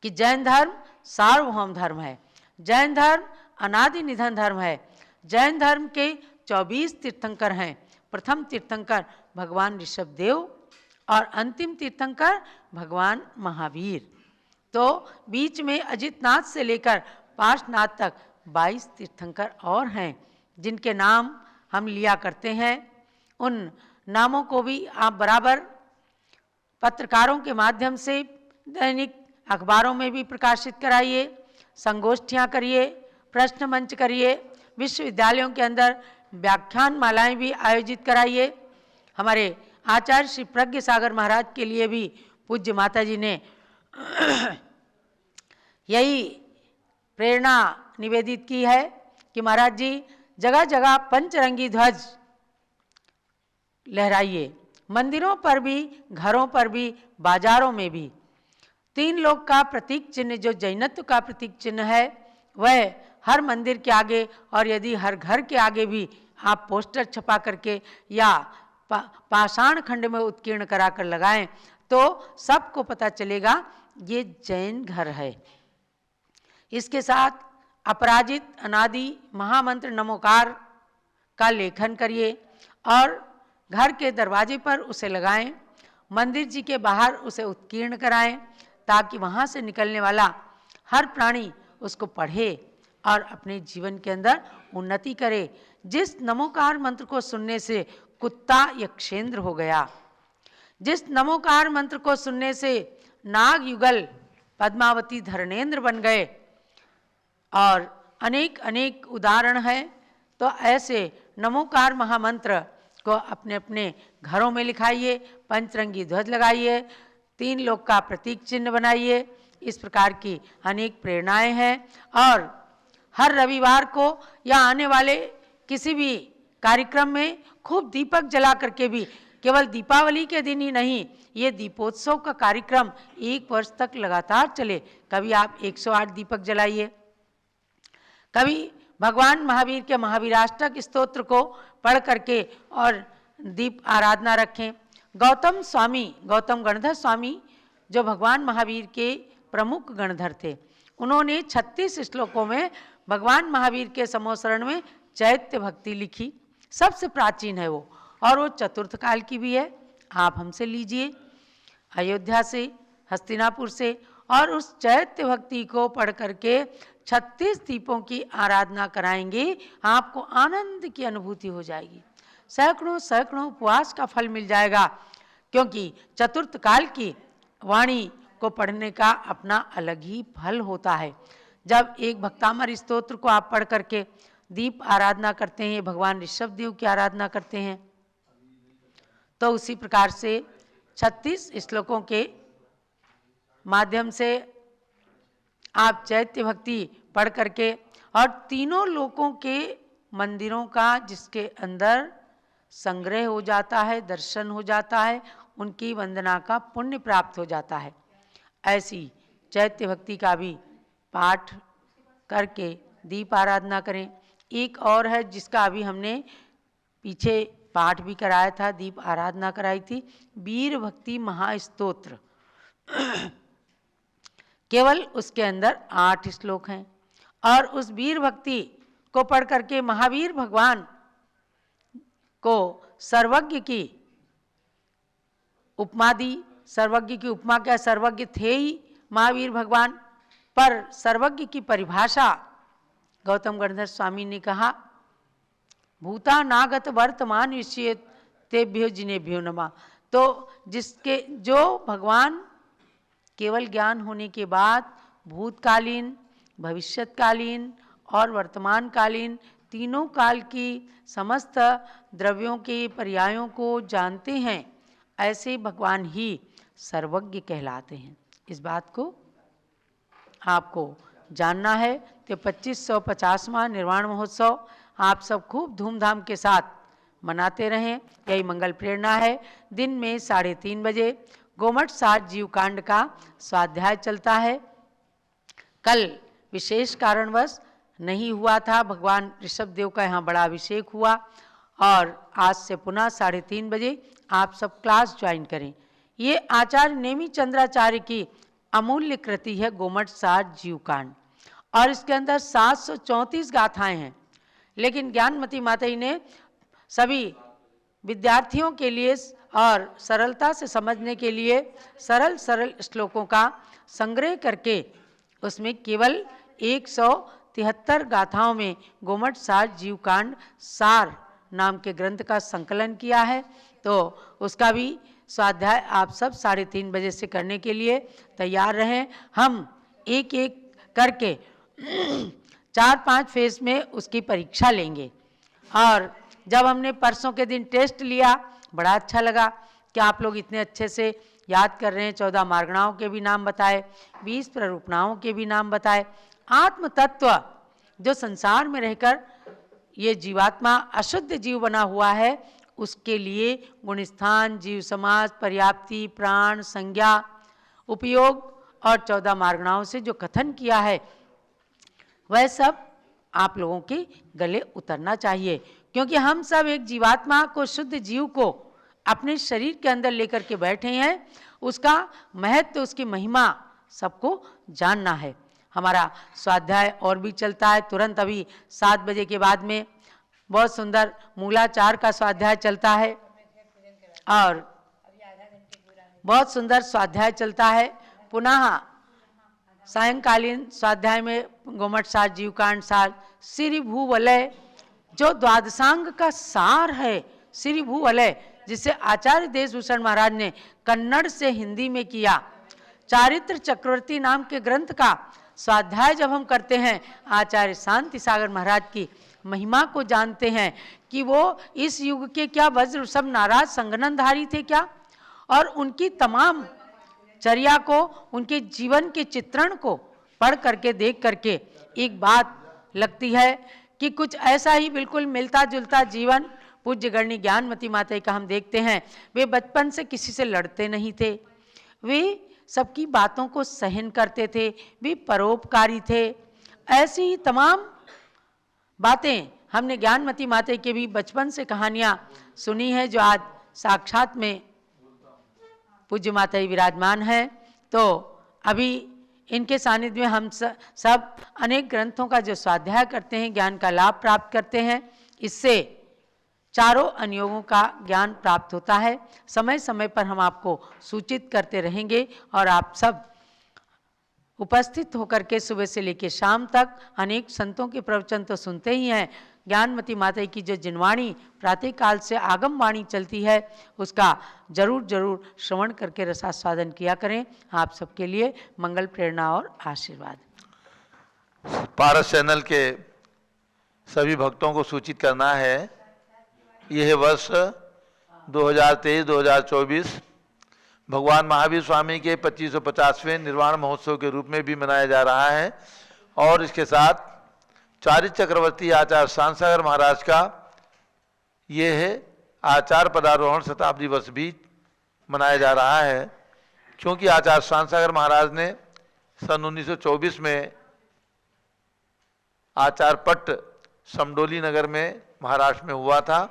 कि जैन धर्म सार्वभौम धर्म है, जैन धर्म अनादि निधन धर्म है, जैन धर्म के 24 तीर्थंकर हैं। प्रथम तीर्थंकर भगवान ऋषभदेव और अंतिम तीर्थंकर भगवान महावीर। तो बीच में अजितनाथ से लेकर पार्श्वनाथ तक 22 तीर्थंकर और हैं जिनके नाम हम लिया करते हैं। उन नामों को भी आप बराबर पत्रकारों के माध्यम से दैनिक अखबारों में भी प्रकाशित कराइए, संगोष्ठियाँ करिए, प्रश्न मंच करिए, विश्वविद्यालयों के अंदर व्याख्यान मालाएं भी आयोजित कराइए। हमारे आचार्य श्री प्रज्ञ सागर महाराज के लिए भी पूज्य माता जी ने यही प्रेरणा निवेदित की है कि महाराज जी जगह जगह पंचरंगी ध्वज लहराइए, मंदिरों पर भी, घरों पर भी, बाजारों में भी। 3 लोक का प्रतीक चिन्ह जो जैनत्व का प्रतीक चिन्ह है वह हर मंदिर के आगे और यदि हर घर के आगे भी आप पोस्टर छपा करके या पाषाण खंड में उत्कीर्ण कराकर लगाएं तो सबको पता चलेगा ये जैन घर है। इसके साथ अपराजित अनादि महामंत्र नमोकार का लेखन करिए और घर के दरवाजे पर उसे लगाएं, मंदिर जी के बाहर उसे उत्कीर्ण कराएं ताकि वहाँ से निकलने वाला हर प्राणी उसको पढ़े और अपने जीवन के अंदर उन्नति करे। जिस नमोकार मंत्र को सुनने से कुत्ता यक्षेंद्र हो गया, जिस नमोकार मंत्र को सुनने से नाग युगल पद्मावती धरणेन्द्र बन गए और अनेक अनेक उदाहरण हैं। तो ऐसे नमोकार महामंत्र को अपने अपने घरों में लिखाइए, पंचरंगी ध्वज लगाइए, 3 लोक का प्रतीक चिन्ह बनाइए। इस प्रकार की अनेक प्रेरणाएं हैं और हर रविवार को या आने वाले किसी भी कार्यक्रम में खूब दीपक जला करके भी, केवल दीपावली के दिन ही नहीं, ये दीपोत्सव का कार्यक्रम 1 वर्ष तक लगातार चले। कभी आप 108 दीपक जलाइए, कभी भगवान महावीर के महावीराष्टक स्तोत्र को पढ़ करके और दीप आराधना रखें। गौतम स्वामी, गौतम गणधर स्वामी जो भगवान महावीर के प्रमुख गणधर थे, उन्होंने 36 श्लोकों में भगवान महावीर के समोसरण में चैत्य भक्ति लिखी। सबसे प्राचीन है वो और वो चतुर्थ काल की भी है। आप हमसे लीजिए अयोध्या से, हस्तिनापुर से, और उस चैत्य भक्ति को पढ़ करके 36 दीपों की आराधना कराएंगे, आपको आनंद की अनुभूति हो जाएगी। सैकड़ों सैकड़ों उपवास का फल मिल जाएगा, क्योंकि चतुर्थ काल की वाणी को पढ़ने का अपना अलग ही फल होता है। जब एक भक्तामर स्तोत्र को आप पढ़ करके दीप आराधना करते हैं, भगवान ऋषभदेव की आराधना करते हैं, तो उसी प्रकार से 36 श्लोकों के माध्यम से आप चैत्य भक्ति पढ़ करके और 3 लोकों के मंदिरों का जिसके अंदर संग्रह हो जाता है, दर्शन हो जाता है, उनकी वंदना का पुण्य प्राप्त हो जाता है। ऐसी चैत्य भक्ति का भी पाठ करके दीप आराधना करें। एक और है जिसका अभी हमने पीछे पाठ भी कराया था, दीप आराधना कराई थी, वीर भक्ति महास्तोत्र। केवल उसके अंदर 8 श्लोक हैं और उस वीर भक्ति को पढ़ करके महावीर भगवान को सर्वज्ञ की उपमा दी। सर्वज्ञ की उपमा क्या, सर्वज्ञ थे ही महावीर भगवान, पर सर्वज्ञ की परिभाषा गौतम गणधर स्वामी ने कहा, भूता नागत वर्तमान विषय तेभ्यो जिनेभ्यो नमः। तो जिसके जो भगवान केवल ज्ञान होने के बाद भूतकालीन, भविष्यत्कालीन और वर्तमानकालीन तीनों काल की समस्त द्रव्यों के पर्यायों को जानते हैं, ऐसे भगवान ही सर्वज्ञ कहलाते हैं। इस बात को आपको जानना है। तो 2550वां निर्वाण महोत्सव आप सब खूब धूमधाम के साथ मनाते रहें, यही मंगल प्रेरणा है। दिन में 3:30 बजे गोमठ सार जीव कांड का स्वाध्याय चलता है। कल विशेष कारणवश नहीं हुआ था, भगवान ऋषभ देव का यहाँ बड़ा अभिषेक हुआ और आज से पुनः 3:30 बजे आप सब क्लास ज्वाइन करें। ये आचार्य नेमी चंद्राचार्य की अमूल्य कृति है गोमठ सार जीव कांड और इसके अंदर 734 गाथाएं हैं। लेकिन ज्ञानमती माता जी ने सभी विद्यार्थियों के लिए और सरलता से समझने के लिए सरल श्लोकों का संग्रह करके उसमें केवल 173 गाथाओं में गोमठ सार जीव कांड सार नाम के ग्रंथ का संकलन किया है। तो उसका भी स्वाध्याय आप सब 3:30 बजे से करने के लिए तैयार रहें। हम एक एक करके 4-5 फेज में उसकी परीक्षा लेंगे। और जब हमने परसों के दिन टेस्ट लिया, बड़ा अच्छा लगा कि आप लोग इतने अच्छे से याद कर रहे हैं। 14 मार्गणाओं के भी नाम बताए, 20 प्ररूपणाओं के भी नाम बताए। आत्म तत्व जो संसार में रहकर ये जीवात्मा अशुद्ध जीव बना हुआ है, उसके लिए गुणस्थान, जीव समाज, पर्याप्ति, प्राण, संज्ञा, उपयोग और 14 मार्गणाओं से जो कथन किया है वह सब आप लोगों के गले उतरना चाहिए। क्योंकि हम सब एक जीवात्मा को, शुद्ध जीव को अपने शरीर के अंदर लेकर के बैठे हैं। उसका महत्व, उसकी महिमा सबको जानना है। हमारा स्वाध्याय और भी चलता है। तुरंत अभी 7 बजे के बाद में बहुत सुंदर मूलाचार का स्वाध्याय चलता है और बहुत सुंदर स्वाध्याय चलता है। पुनः सायंकालीन स्वाध्याय में गोमठ सार जीव कांड सार श्री भूवलय जो द्वादशांग का सार है, श्री भूवलय, जिसे आचार्य देशभूषण महाराज ने कन्नड़ से हिंदी में किया। चारित्र चक्रवर्ती नाम के ग्रंथ का स्वाध्याय जब हम करते हैं, आचार्य शांति सागर महाराज की महिमा को जानते हैं कि वो इस युग के क्या वज्र सब नाराज संगननधारी थे क्या, और उनकी तमाम चर्या को, उनके जीवन के चित्रण को पढ़ करके, देख करके एक बात लगती है कि कुछ ऐसा ही बिल्कुल मिलता जुलता जीवन पूज्य गणनी ज्ञानमती माता का हम देखते हैं। वे बचपन से किसी से लड़ते नहीं थे, वे सबकी बातों को सहन करते थे, वे परोपकारी थे। ऐसी ही तमाम बातें हमने ज्ञानमती माता के भी बचपन से कहानियाँ सुनी है, जो आज साक्षात में पूज्य माता ही विराजमान है। तो अभी इनके सानिध्य में हम सब अनेक ग्रंथों का जो स्वाध्याय करते हैं, ज्ञान का लाभ प्राप्त करते हैं। इससे चारों अनुयोगों का ज्ञान प्राप्त होता है। समय समय पर हम आपको सूचित करते रहेंगे और आप सब उपस्थित होकर के सुबह से लेकर शाम तक अनेक संतों के प्रवचन तो सुनते ही हैं। ज्ञानमती माता की जो जिनवाणी प्रातः काल से आगम वाणी चलती है, उसका जरूर जरूर श्रवण करके रसास्वादन किया करें। आप सबके लिए मंगल प्रेरणा और आशीर्वाद। पारस चैनल के सभी भक्तों को सूचित करना है, यह वर्ष 2023-2024 भगवान महावीर स्वामी के 2550वें निर्वाण महोत्सव के रूप में भी मनाया जा रहा है। और इसके साथ चारित्र चक्रवर्ती आचार्य शांतसागर महाराज का ये है आचार्य पदारोहण शताब्दी वर्ष भी मनाया जा रहा है, क्योंकि आचार्य शांतसागर महाराज ने सन 1924 में आचार्य पट्ट समडोली नगर में महाराष्ट्र में हुआ था।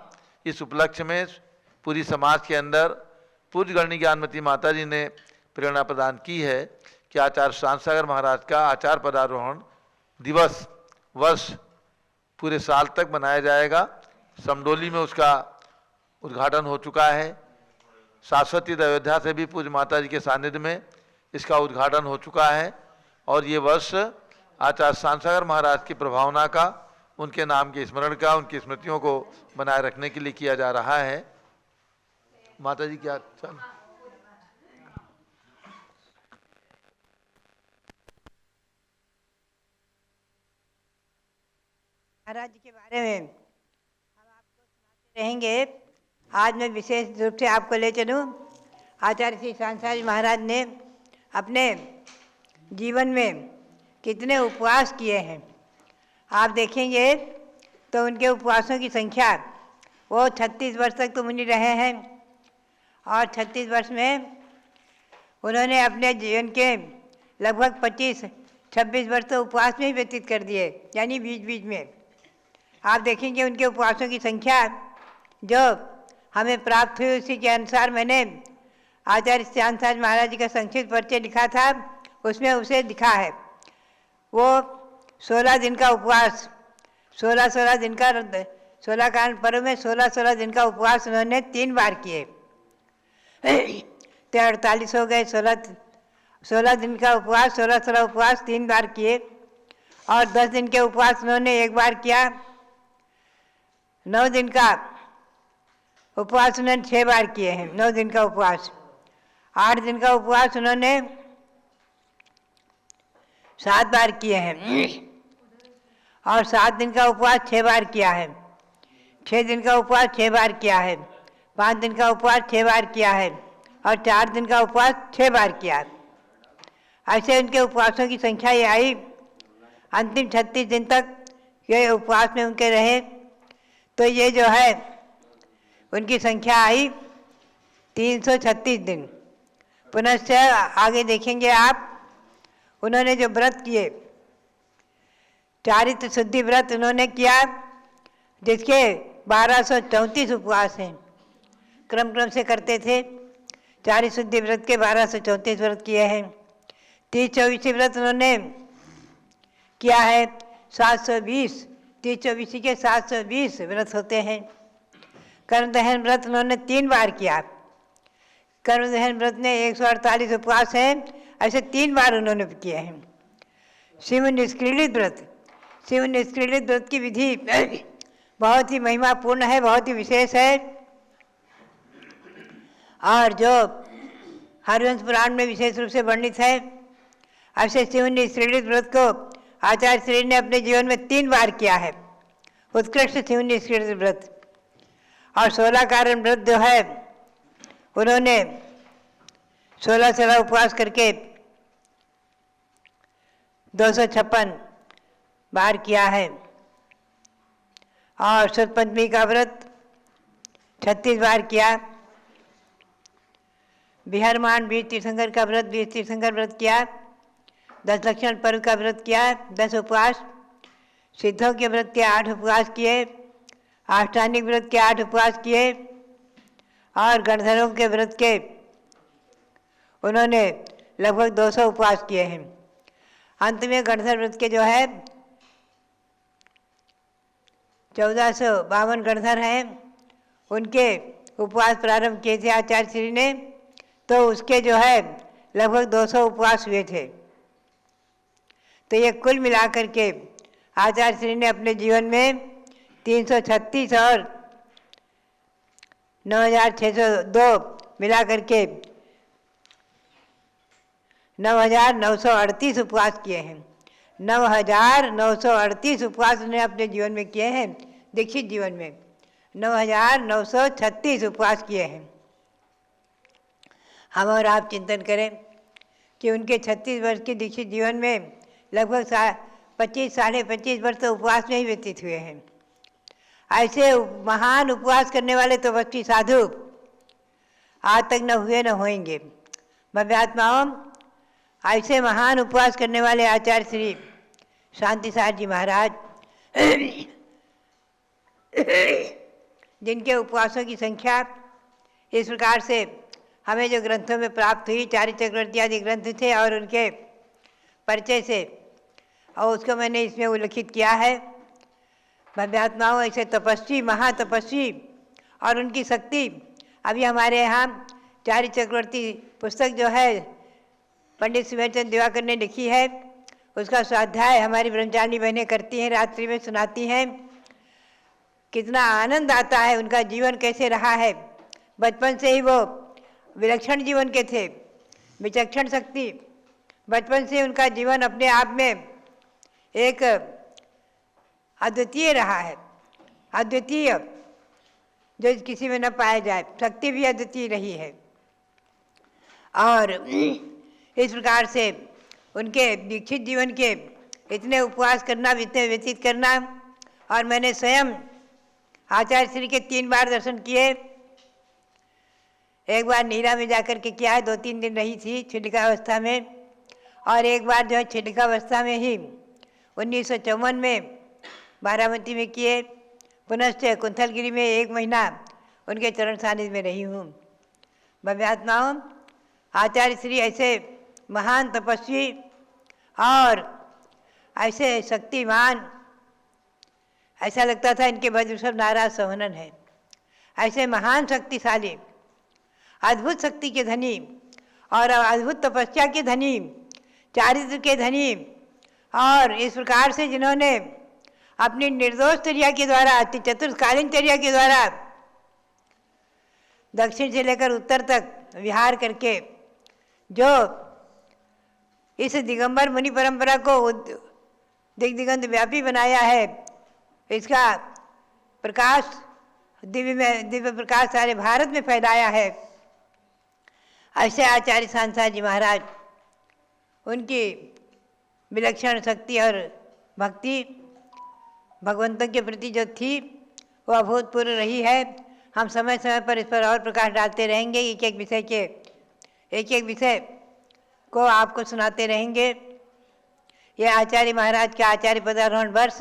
इस उपलक्ष्य में पूरी समाज के अंदर पूज्य गणनी ज्ञानमती माता जी ने प्रेरणा प्रदान की है कि आचार्य शांतसागर महाराज का आचार्य पदारोहण दिवस वर्ष पूरे साल तक मनाया जाएगा। समडोली में उसका उद्घाटन हो चुका है। शाश्वती अयोध्या से भी पूज्य माता जी के सानिध्य में इसका उद्घाटन हो चुका है और ये वर्ष आचार्य शांतसागर महाराज की प्रभावना का, उनके नाम के स्मरण का, उनकी स्मृतियों को बनाए रखने के लिए किया जा रहा है। माता जी क्या चल महाराज जी के बारे में हम आपको सुनाते रहेंगे। आज मैं विशेष रूप से आपको ले चलूँ। आचार्य श्री शांतसागर महाराज ने अपने जीवन में कितने उपवास किए हैं आप देखेंगे तो उनके उपवासों की संख्या, वो 36 वर्ष तक तो मुनि रहे हैं और 36 वर्ष में उन्होंने अपने जीवन के लगभग 25-26 वर्ष तो उपवास में ही व्यतीत कर दिए, यानी बीच बीच में। आप देखेंगे उनके उपवासों की संख्या जो हमें प्राप्त हुई उसी के अनुसार मैंने आचार्य शांतसागर महाराज जी का संक्षिप्त परिचय लिखा था, उसमें उसे लिखा है। वो 16 दिन का उपवास, 16 दिन का 16 कारण पर्व में 16 दिन का उपवास उन्होंने 3 बार किए, तो 48 हो गए। 16 दिन का उपवास, 16 उपवास 3 बार किए और 10 दिन के उपवास उन्होंने 1 बार किया। 9 दिन का उपवास उन्होंने 6 बार किए हैं, 9 दिन का उपवास। 8 दिन का उपवास उन्होंने 7 बार किए हैं और 7 दिन का उपवास 6 बार किया है। 6 दिन का उपवास 6 बार किया है। 5 दिन का उपवास 6 बार किया है और 4 दिन का उपवास 6 बार किया है। ऐसे उनके उपवासों की संख्या ये आई। अंतिम 36 दिन तक ये उपवास में उनके रहे, तो ये जो है उनकी संख्या आई 336 दिन। पुनश्च आगे देखेंगे आप, उन्होंने जो व्रत किए, चारित्र शुद्धि व्रत उन्होंने किया, जिसके 1234 उपवास हैं, क्रम से करते थे। चारित्र शुद्धि व्रत के 1234 व्रत किए हैं। 30-24 व्रत उन्होंने किया है 720, 30-24 के 720 व्रत होते हैं। कर्मदहन व्रत उन्होंने 3 बार किया। कर्मदहन व्रत में 148 उपवास हैं, ऐसे 3 बार उन्होंने किए हैं। शिव निष्क्रीडित व्रत, शिव निष्क्रीडित व्रत की विधि बहुत ही महिमापूर्ण है, बहुत ही विशेष है और जो हरिवंश पुराण में विशेष रूप से वर्णित है। ऐसे शिव निष्क्रीडित व्रत को आचार्य श्री ने अपने जीवन में 3 बार किया है, उत्कृष्ट शिव निष्क्रीडित व्रत। और 16 कारण व्रत जो है उन्होंने 16 उपवास करके 256 बार किया है। और शुद्ध पंचमी का व्रत 36 बार किया। बिहारमान 20 तीर्थंकर का व्रत 20 तीर्थंकर व्रत किया। 10 लक्षण पर्व का व्रत किया, 10 उपवास। सिद्धों के व्रत के 8 उपवास किए। आष्टांगिक व्रत के 8 उपवास किए और गणधरों के व्रत के उन्होंने लगभग 200 उपवास किए हैं। अंत में गणधर व्रत के जो है 1452 गणधर हैं, उनके उपवास प्रारंभ किए थे आचार्य श्री ने, तो उसके जो है लगभग 200 उपवास हुए थे। तो ये कुल मिलाकर के आचार्य श्री ने अपने जीवन में 336 और 9602 मिला करके 9938 उपवास किए हैं। 9938 उपवास उन्हें अपने जीवन में किए हैं। दीक्षित जीवन में 9936 उपवास किए हैं। हम और आप चिंतन करें कि उनके 36 वर्ष के दीक्षित जीवन में लगभग 25 साढ़े 25 वर्ष तो उपवास में ही व्यतीत हुए हैं। ऐसे महान उपवास करने वाले तपस्वी साधु आज तक न हुए न होंगे। भव्यात्माओं, ऐसे महान उपवास करने वाले आचार्य श्री शांति सार जी महाराज जिनके उपवासों की संख्या इस प्रकार से हमें जो ग्रंथों में प्राप्त हुई, चारि चक्रवर्ती आदि ग्रंथ थे और उनके परिचय से, और उसको मैंने इसमें उल्लिखित किया है। भव्यात्माओं, ऐसे तपस्वी, महातपस्वी और उनकी शक्ति अभी हमारे यहाँ चारि चक्रवर्ती पुस्तक जो है पंडित सुमेरचंद दिवाकर ने लिखी है, उसका स्वाध्याय हमारी ब्रह्मचारिणी बहनें करती हैं, रात्रि में सुनाती हैं। कितना आनंद आता है, उनका जीवन कैसे रहा है। बचपन से ही वो विलक्षण जीवन के थे, विचक्षण शक्ति। बचपन से उनका जीवन अपने आप में एक अद्वितीय रहा है, अद्वितीय, जो किसी में न पाया जाए। शक्ति भी अद्वितीय रही है। और इस प्रकार से उनके दीक्षित जीवन के इतने उपवास करना, इतने व्यतीत करना, और मैंने स्वयं आचार्य श्री के 3 बार दर्शन किए। एक बार नीरा में जाकर के किया है, 2-3 दिन रही थी छिटिकावस्था में, और एक बार जो है छिटिकावस्था में ही 1954 में बारामती में किए। पुनश्च कुंथलगिरी में 1 महीना उनके चरण सानिध्य में रही हूँ। भव्यात्माओं, आचार्य श्री ऐसे महान तपस्वी और ऐसे शक्तिमान, ऐसा लगता था इनके वज्र सब नाराज संहनन है। ऐसे महान शक्तिशाली, अद्भुत शक्ति के धनी और अद्भुत तपस्या के धनी, चारित्र के धनी, और इस प्रकार से जिन्होंने अपनी निर्दोष चर्या के द्वारा, चतुर्कालीन चर्या के द्वारा दक्षिण से लेकर उत्तर तक विहार करके जो इस दिगंबर मुनि परंपरा को दिग्दिगंत व्यापी बनाया है, इसका प्रकाश दिव्य प्रकाश सारे भारत में फैलाया है। ऐसे आचार्य सांसा जी महाराज, उनकी विलक्षण शक्ति और भक्ति भगवंतों के प्रति जो थी वो अभूतपूर्व रही है। हम समय समय पर इस पर और प्रकाश डालते रहेंगे, एक एक विषय को आपको सुनाते रहेंगे। यह आचार्य महाराज का आचार्य पदारोहण वर्ष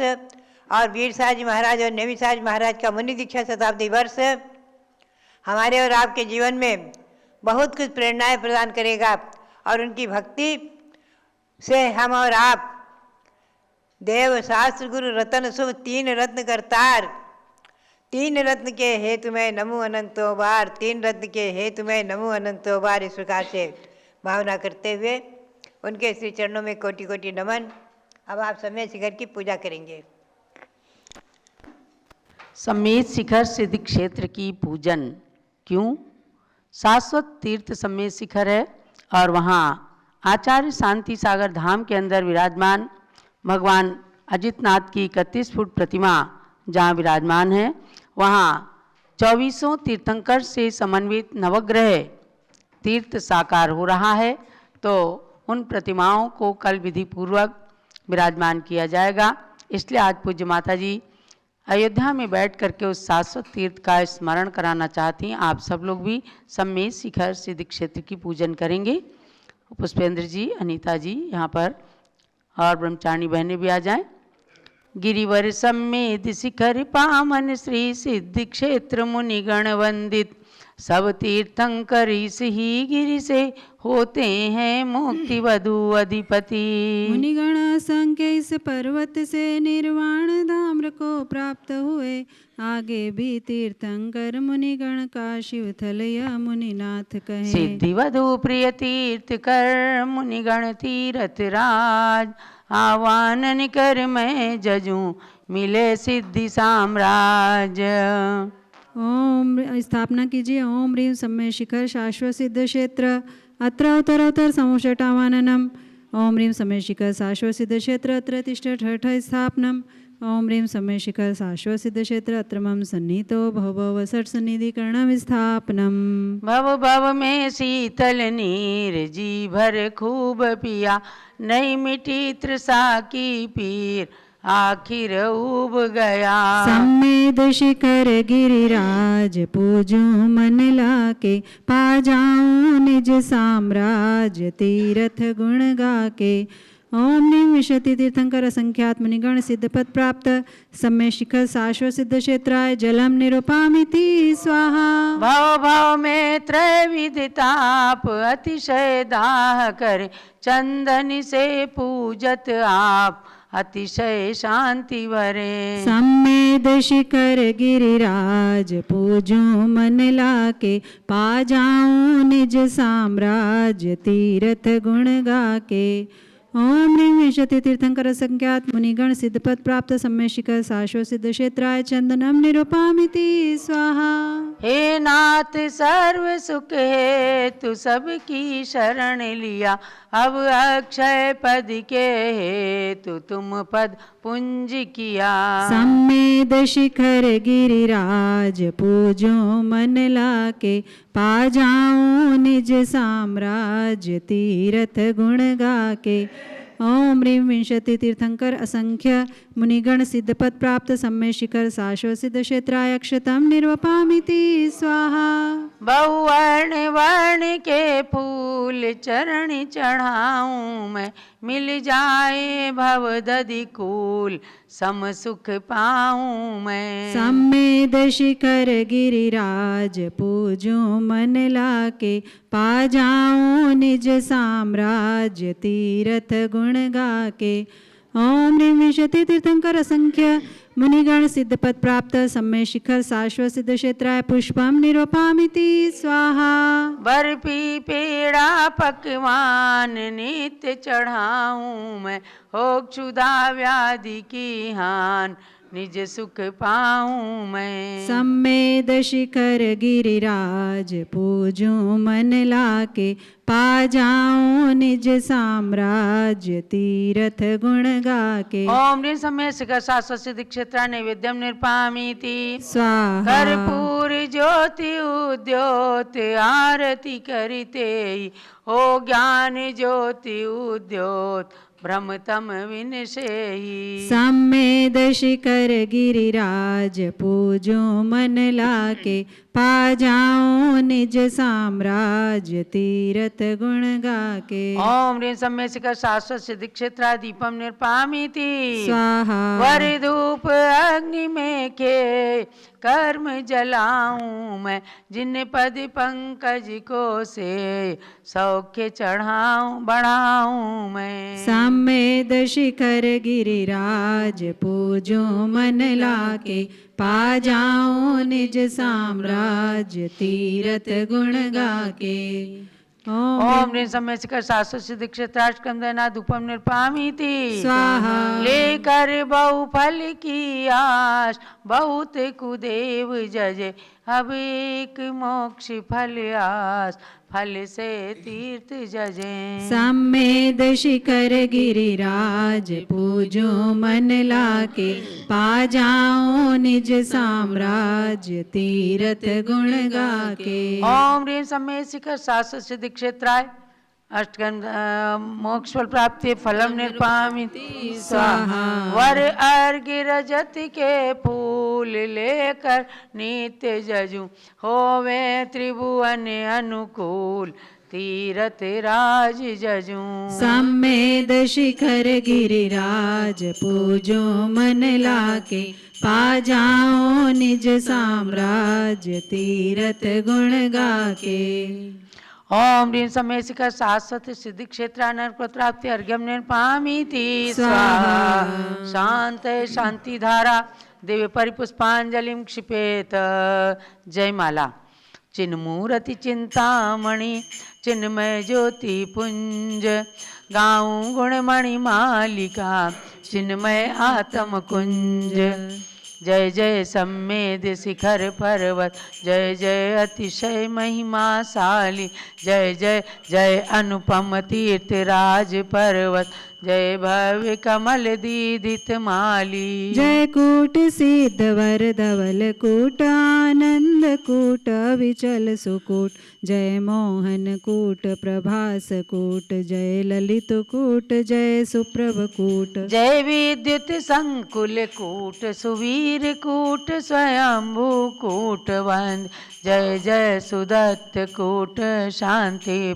और वीर साहब जी महाराज और नेमी साहब जी महाराज का मुनि दीक्षा शताब्दी वर्ष हमारे और आपके जीवन में बहुत कुछ प्रेरणाएं प्रदान करेगा। और उनकी भक्ति से हम और आप देव शास्त्र गुरु रतन शुभ 3 रत्न करतार, 3 रत्न के हेतु में नमो अनंतो बार, 3 रत्न के हेतु में नमो अनंतो बार, इस प्रकार से भावना करते हुए उनके श्री चरणों में कोटि कोटि नमन। अब आप समय शिखर की पूजा करेंगे। सम्मेत शिखर सिद्ध क्षेत्र की पूजन क्यों? शाश्वत तीर्थ सम्मेत शिखर है और वहाँ आचार्य शांति सागर धाम के अंदर विराजमान भगवान अजितनाथ की 31 फुट प्रतिमा जहाँ विराजमान है, वहाँ 24 तीर्थंकर से समन्वित नवग्रह तीर्थ साकार हो रहा है। तो उन प्रतिमाओं को कल विधि पूर्वक विराजमान किया जाएगा। इसलिए आज पूज्य माता जी अयोध्या में बैठ करके उस शाश्वत तीर्थ का स्मरण कराना चाहती हैं। आप सब लोग भी सम्मेत शिखर सिद्ध क्षेत्र की पूजन करेंगे। पुष्पेंद्र जी, अनीता जी यहाँ पर, और ब्रह्मचारिणी बहनें भी आ जाएं। गिरिवर सम्मेत शिखर पावन श्री सिद्धि क्षेत्र मुनिगण वंदित, सब तीर्थंकर इस ही गिरि से होते हैं मुक्ति वधु अधिपति। मुनिगण संख्य इस पर्वत से निर्वाण धाम को प्राप्त हुए, आगे भी तीर्थंकर मुनिगण का शिवथल यह मुनिनाथ कहे। सिद्धि वधु प्रिय तीर्थ कर मुनिगण तीरथ राज, आवानन कर मैं जजूं मिले सिद्धि साम्राज्य। ओम स्थापना कीजिए। ओम ह्रीं सम्मेत शिखर शाश्वत सिद्ध क्षेत्र अत्र उत्तरोत्तर समुषटावाननम। ओम ह्रीं सम्मेत शिखर शाश्वत सिद्ध क्षेत्र अत्र तिष्ठ ठठ स्थापनम। ओम ह्रीं समय शिखर शाश्वत सिद्ध क्षेत्र अत्र मम सन्निहितो भव षट् सन्निधिकरणं स्थापनम्। भव भव में शीतल नीर जी भर खूब पिया, नहीं मिटी तृषा की पीर आखिर उब गया। सम्मेद शिखर गिरिराज पूजो मन लाके, पा जाऊं निज साम्राज्य तीरथ गुण गाके। ओम ह्रीं विशति तीर्थंकर असंख्यात मुनिगण सिद्ध पद प्राप्त, सम्य शिखर शाश्वत सिद्ध क्षेत्राय जलम निरूपामिति स्वाहा। भव भव में त्रैविध ताप अतिशय दाह कर, चंदन से पूजत आप अतिशय शांति भरे। सम्मेद शिखर गिरिराज पूजो मन लाके, पा जाऊं निज साम्राज्य तीरथ गुण गाके। ओम ह्रीं विशति तीर्थंकर संख्यात मुनिगण सिद्ध पद प्राप्त, सम्य शिखर शाश्वत सिद्ध क्षेत्राय चंदनम निरूपामिति स्वाहा। हे नाथ सर्व सुख है तू सबकी शरण लिया, अब अक्षय पद के हेतु तुम पद पुंज किया। सम्मेद शिखर गिरिराज पूजो मन लाके, पा जाऊं निज साम्राज्य तीरथ गुण गाके। ओम ह्रीं विंशति तीर्थंकर असंख्य मुनिगण सिद्ध पद प्राप्त, सम्य शिखर शाश्वत सिद्ध क्षेत्राय अक्षतम निरूपामिति स्वाहा। बहुवर्ण वर्ण के फूल चरण चढ़ाऊं मैं, मिल जाए भव दधि कूल सम सुख पाऊं मैं। सम्मेद शिखर गिरिराज पूजो मन लाके, पा जाऊं निज साम्राज्य तीरथ गुण गाके। ओम ह्रीं विशति तीर्थंकर असंख्य मुनिगण सिद्ध पद प्राप्त, सम्य शिखर शाश्वत सिद्ध क्षेत्राय पुष्पम निरूपामिति स्वाहा। बर्फी पेड़ा पकवान नित्य चढ़ाऊं मैं, हो क्षुधा व्याधि की हान निज सुख पाऊं मैं। सम्मेद शिखर गिरिराज पूजो मन लाके, पा जाऊं निज साम्राज्य तीरथ गुण गाके। ओम ह्रीं समय शिखर शाश्वत सिद्ध क्षेत्र नैवेद्यम निरूपामिति स्वाहा। कर्पूर ज्योति उद्योत आरती करिते, हो ज्ञान ज्योति उद्योत भ्रमतम विनशेहि। सम्मेद शिखर गिरिराज पूजो मन लाके, पा जाऊं निज साम्राज्य तीरथ गुण गाके। ओम ह्रीं समय शिखर शाश्वत सिद्ध क्षेत्र दीपम निरूपामिति स्वाहा। वर धूप अग्नि में के कर्म जलाऊं मैं, जिन पद पंकज को से सौख्य चढ़ाऊं बढ़ाऊं मैं। सम्मेद शिखर गिरिराज पूजो मन लाके, पा जाऊं निज साम्राज्य तीरथ गुण गाके। ओम ह्रीं समय शिखर शाश्वत सिद्ध क्षेत्राष्टकंदना धूपम निरूपामिति स्वाहा। लेकर बहु फल की आश बहुत कुदेव जजे, अब एक मोक्ष फल आस फल से तीर्थ जजे। सम्मेद शिखर गिरिराज पूजो मन लाके, पा जाऊं निज साम्राज्य तीरथ गुण गाके। ओम ह्रीं समय शिखर शाश्वत सिद्ध क्षेत्राय अष्टकम मोक्ष फल प्राप्ति फलम निरूपामिति स्वाहा। वर अर्घ्य रजत के फूल लेकर नित्य जजू, होवे त्रिभुवन अनुकूल तीरथ राज जजू। सम्मेद शिखर गिरिराज पूजो मन लाके, पा जाऊं निज साम्राज्य तीरथ गुण गाके। ओम ह्रीं समय शिखर शाश्वत सिद्धि क्षेत्र प्राप्ति अर्घ्यम निरूपामिति स्वाहा। शांत शांति धारा दिव्य परिपुष्पांजलिं क्षिपेत। जयमाला। चिन्मूर्ति चिंतामणि चिन्मय ज्योति पुंज, गाऊं गुणमणि मालिका चिन्मय आत्म कुंज। जय जय सम्मेद शिखर पर्वत, जय जय अतिशय महिमाशाली, जय जय जय अनुपम तीर्थ राज पर्वत, जय भव्य कमल दीदित माली। जय कूट सिद्ध वर धवल कूट आनंद कूट विचल सुकूट जय मोहन कूट प्रभास कूट जय ललित कूट जय सुप्रभ कूट जय विद्युत संकुल कूट सुवीर कूट स्वयंभू कूट वंद जय जय सुदत्त कूट शांति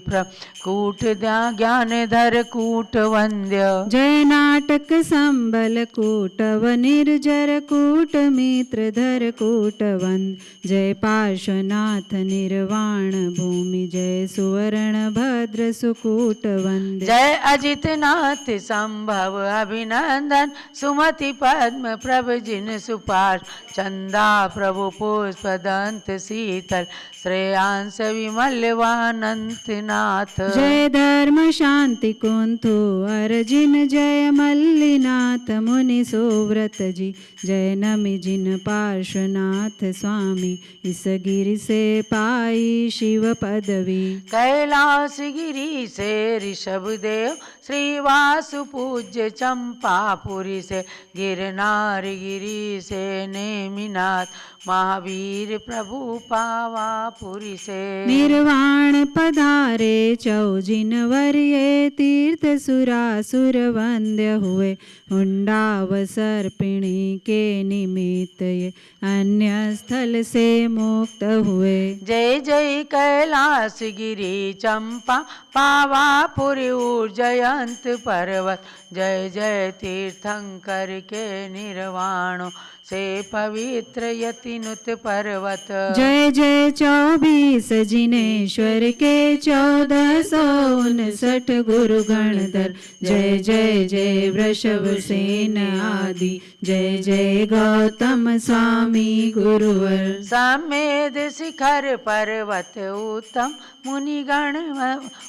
कूट ज्ञानधर कूट वंद्य जय नाटक संबल कूट व निर्जर कूट मित्रधर कूट वंद जय पार्श्वनाथ निर्वाण भूमि जय सुवर्ण भद्र सुकूट वंद जय अजितनाथ संभव अभिनंदन सुमति पद्म प्रभ जिन सुपाश चंदा प्रभु पुष्प दंत शीतल श्रेयांस विमलवानंत नाथ जय धर्म शांति कुंथु अर्जिन जय मल्लिनाथ मुनि सुव्रत जी जय नमि जिन पार्श्वनाथ स्वामी इस गिरि से पाई शिव पदवी कैलाश गिरी से ऋषभ देव श्री वासु पूज्य चंपापुरी से गिरनार गिरी से नेमिनाथ महावीर प्रभु पावापुरी से निर्वाण पधारे चौजिन वर्ये तीर्थ सुरासुर वंद्य हुए हुंडाव सर्पिणी के निमित्त ये अन्य स्थल से मुक्त हुए जय जय कैलाश गिरी चंपा पावापुरी उज्जयंत पर्वत जय जय तीर्थंकर के निर्वाणों से पवित्र यतिनुत पर्वत जय जय 24 जिनेश्वर के 1459 गुरु गणधर जय जय जय वृषभ सेन आदि जय जय गौतम स्वामी गुरुवर समेद शिखर पर्वत उत्तम मुनिगण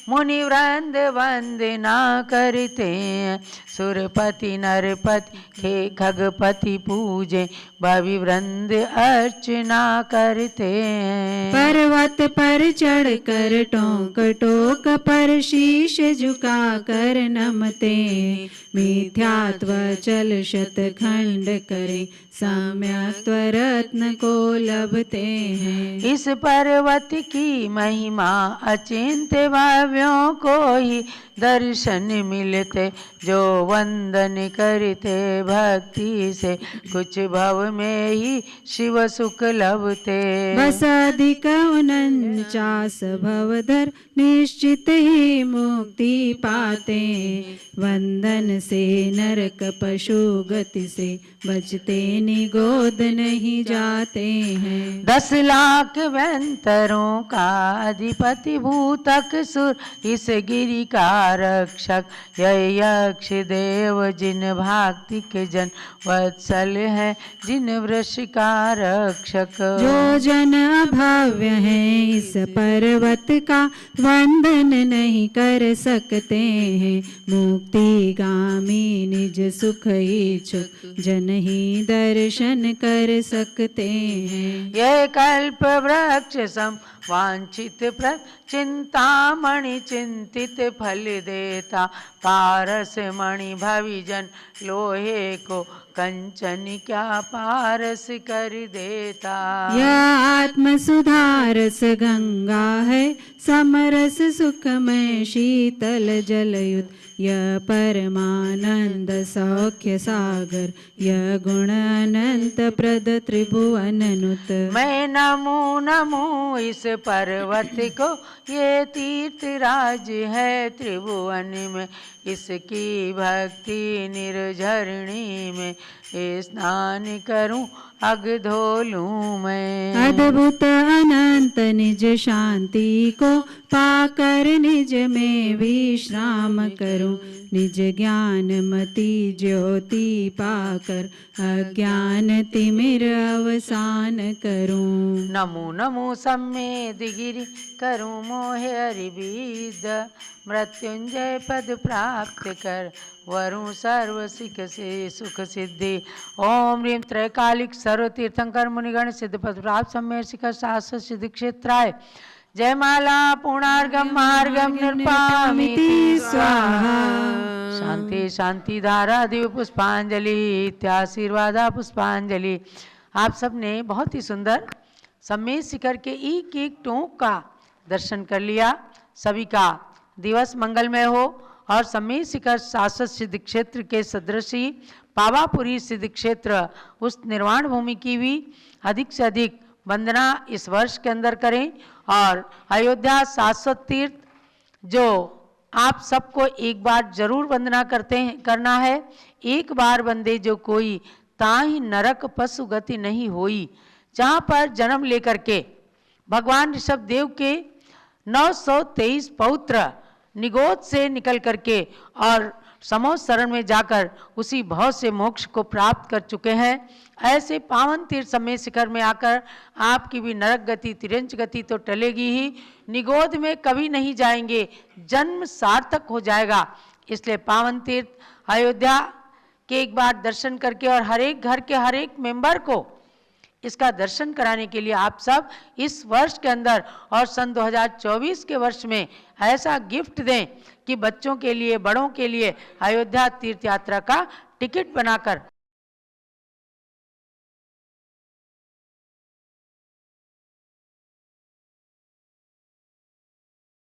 मुनिवृंद वंदना करते हैं सुरपति नरपति खे खगपति पूजे भवि वृंद अर्चना करते हैं पर्वत पर चढ़ कर टोक टोक पर शीश झुका कर नमते मिथ्यात्व चल शत खंड करे सम्यक्त्व रत्न को लभते हैं इस पर्वत की महिमा अचिंत्य भाव्यों को ही दर्शन मिलते जो वंदन करते भक्ति से कुछ भव में ही शिव सुख लभते बस अधिक 49 भवधर निश्चित ही मुक्ति पाते वंदन से नरक पशु गति से बचते निगोद नहीं जाते हैं 10 लाख व्यंतरों का अधिपति भूतक सुर इस गिरि का रक्षक यह यक्ष देव जिन भाक्तिक जन वत्सल है जिन वृष का रक्षक जो जन अभव्य है इस पर्वत का वंदन नहीं कर सकते हैं मुक्ति गामी निज सुख इच्छुक जन ही दर्शन कर सकते हैं यह कल्प वृक्ष सम वांछित प्र चिंतामणि चिंतित फल देता पारस मणि भविजन लोहे को कंचन क्या पारस कर देता यह आत्म सुधारस गंगा है समरस सुखमय शीतल जलयुत यह परमानंद सौख्य सागर यह गुण अनंत प्रद त्रिभुवन नुत मैं नमो नमो इस पर्वत को ये तीर्थ राज है त्रिभुवन में इसकी भक्ति निर्झरणी में स्नान करूं अग धोलूं मैं अद्भुत अनंत निज शांति को पाकर निज में विश्राम करूं निज ज्ञान मति ज्योति पाकर अज्ञान तिमिर अवसान करूं नमो नमो सम्मेद गिरि करूं मोह हरिबीद मृत्युंजय पद प्राप्त कर वरुण सर्व सिख से सुख सिद्धि ओम ह्रीं त्रैकालिक सर्व तीर्थंकर मुनिगण सिद्ध पद प्राप्त सम्मेद शिखर शास्त्र सिद्धि क्षेत्राय जयमाला पूर्णार्घम मार्गम निर्पामिति स्वाहा। शांति शांति धारा दिव्य पुष्पांजलि इत्याशीर्वादा पुष्पांजलि। आप सब ने बहुत ही सुंदर सम्मेद शिखर के एक एक टोंक का दर्शन कर लिया। सभी का दिवस मंगलमय हो और सम्मेद शिखर शाश्वत सिद्ध क्षेत्र के सदृशी पावापुरी सिद्ध क्षेत्र उस निर्वाण भूमि की भी अधिक से अधिक वंदना इस वर्ष के अंदर करें। और अयोध्या शाश्वत तीर्थ जो आप सबको एक बार जरूर वंदना करना है। एक बार वंदे जो कोई ताहि नरक पशु गति नहीं होई। जहाँ पर जन्म लेकर के भगवान ऋषभ देव के 923 पौत्र निगोद से निकल करके और समोध शरण में जाकर उसी भव से मोक्ष को प्राप्त कर चुके हैं। ऐसे पावन तीर्थ सम्मेद शिखर में आकर आपकी भी नरक गति तिरंच गति तो टलेगी ही, निगोद में कभी नहीं जाएंगे, जन्म सार्थक हो जाएगा। इसलिए पावन तीर्थ अयोध्या के एक बार दर्शन करके और हर एक घर के हर एक मेंबर को इसका दर्शन कराने के लिए आप सब इस वर्ष के अंदर और सन 2024 के वर्ष में ऐसा गिफ्ट दें कि बच्चों के लिए बड़ों के लिए अयोध्या तीर्थ यात्रा का टिकट बनाकर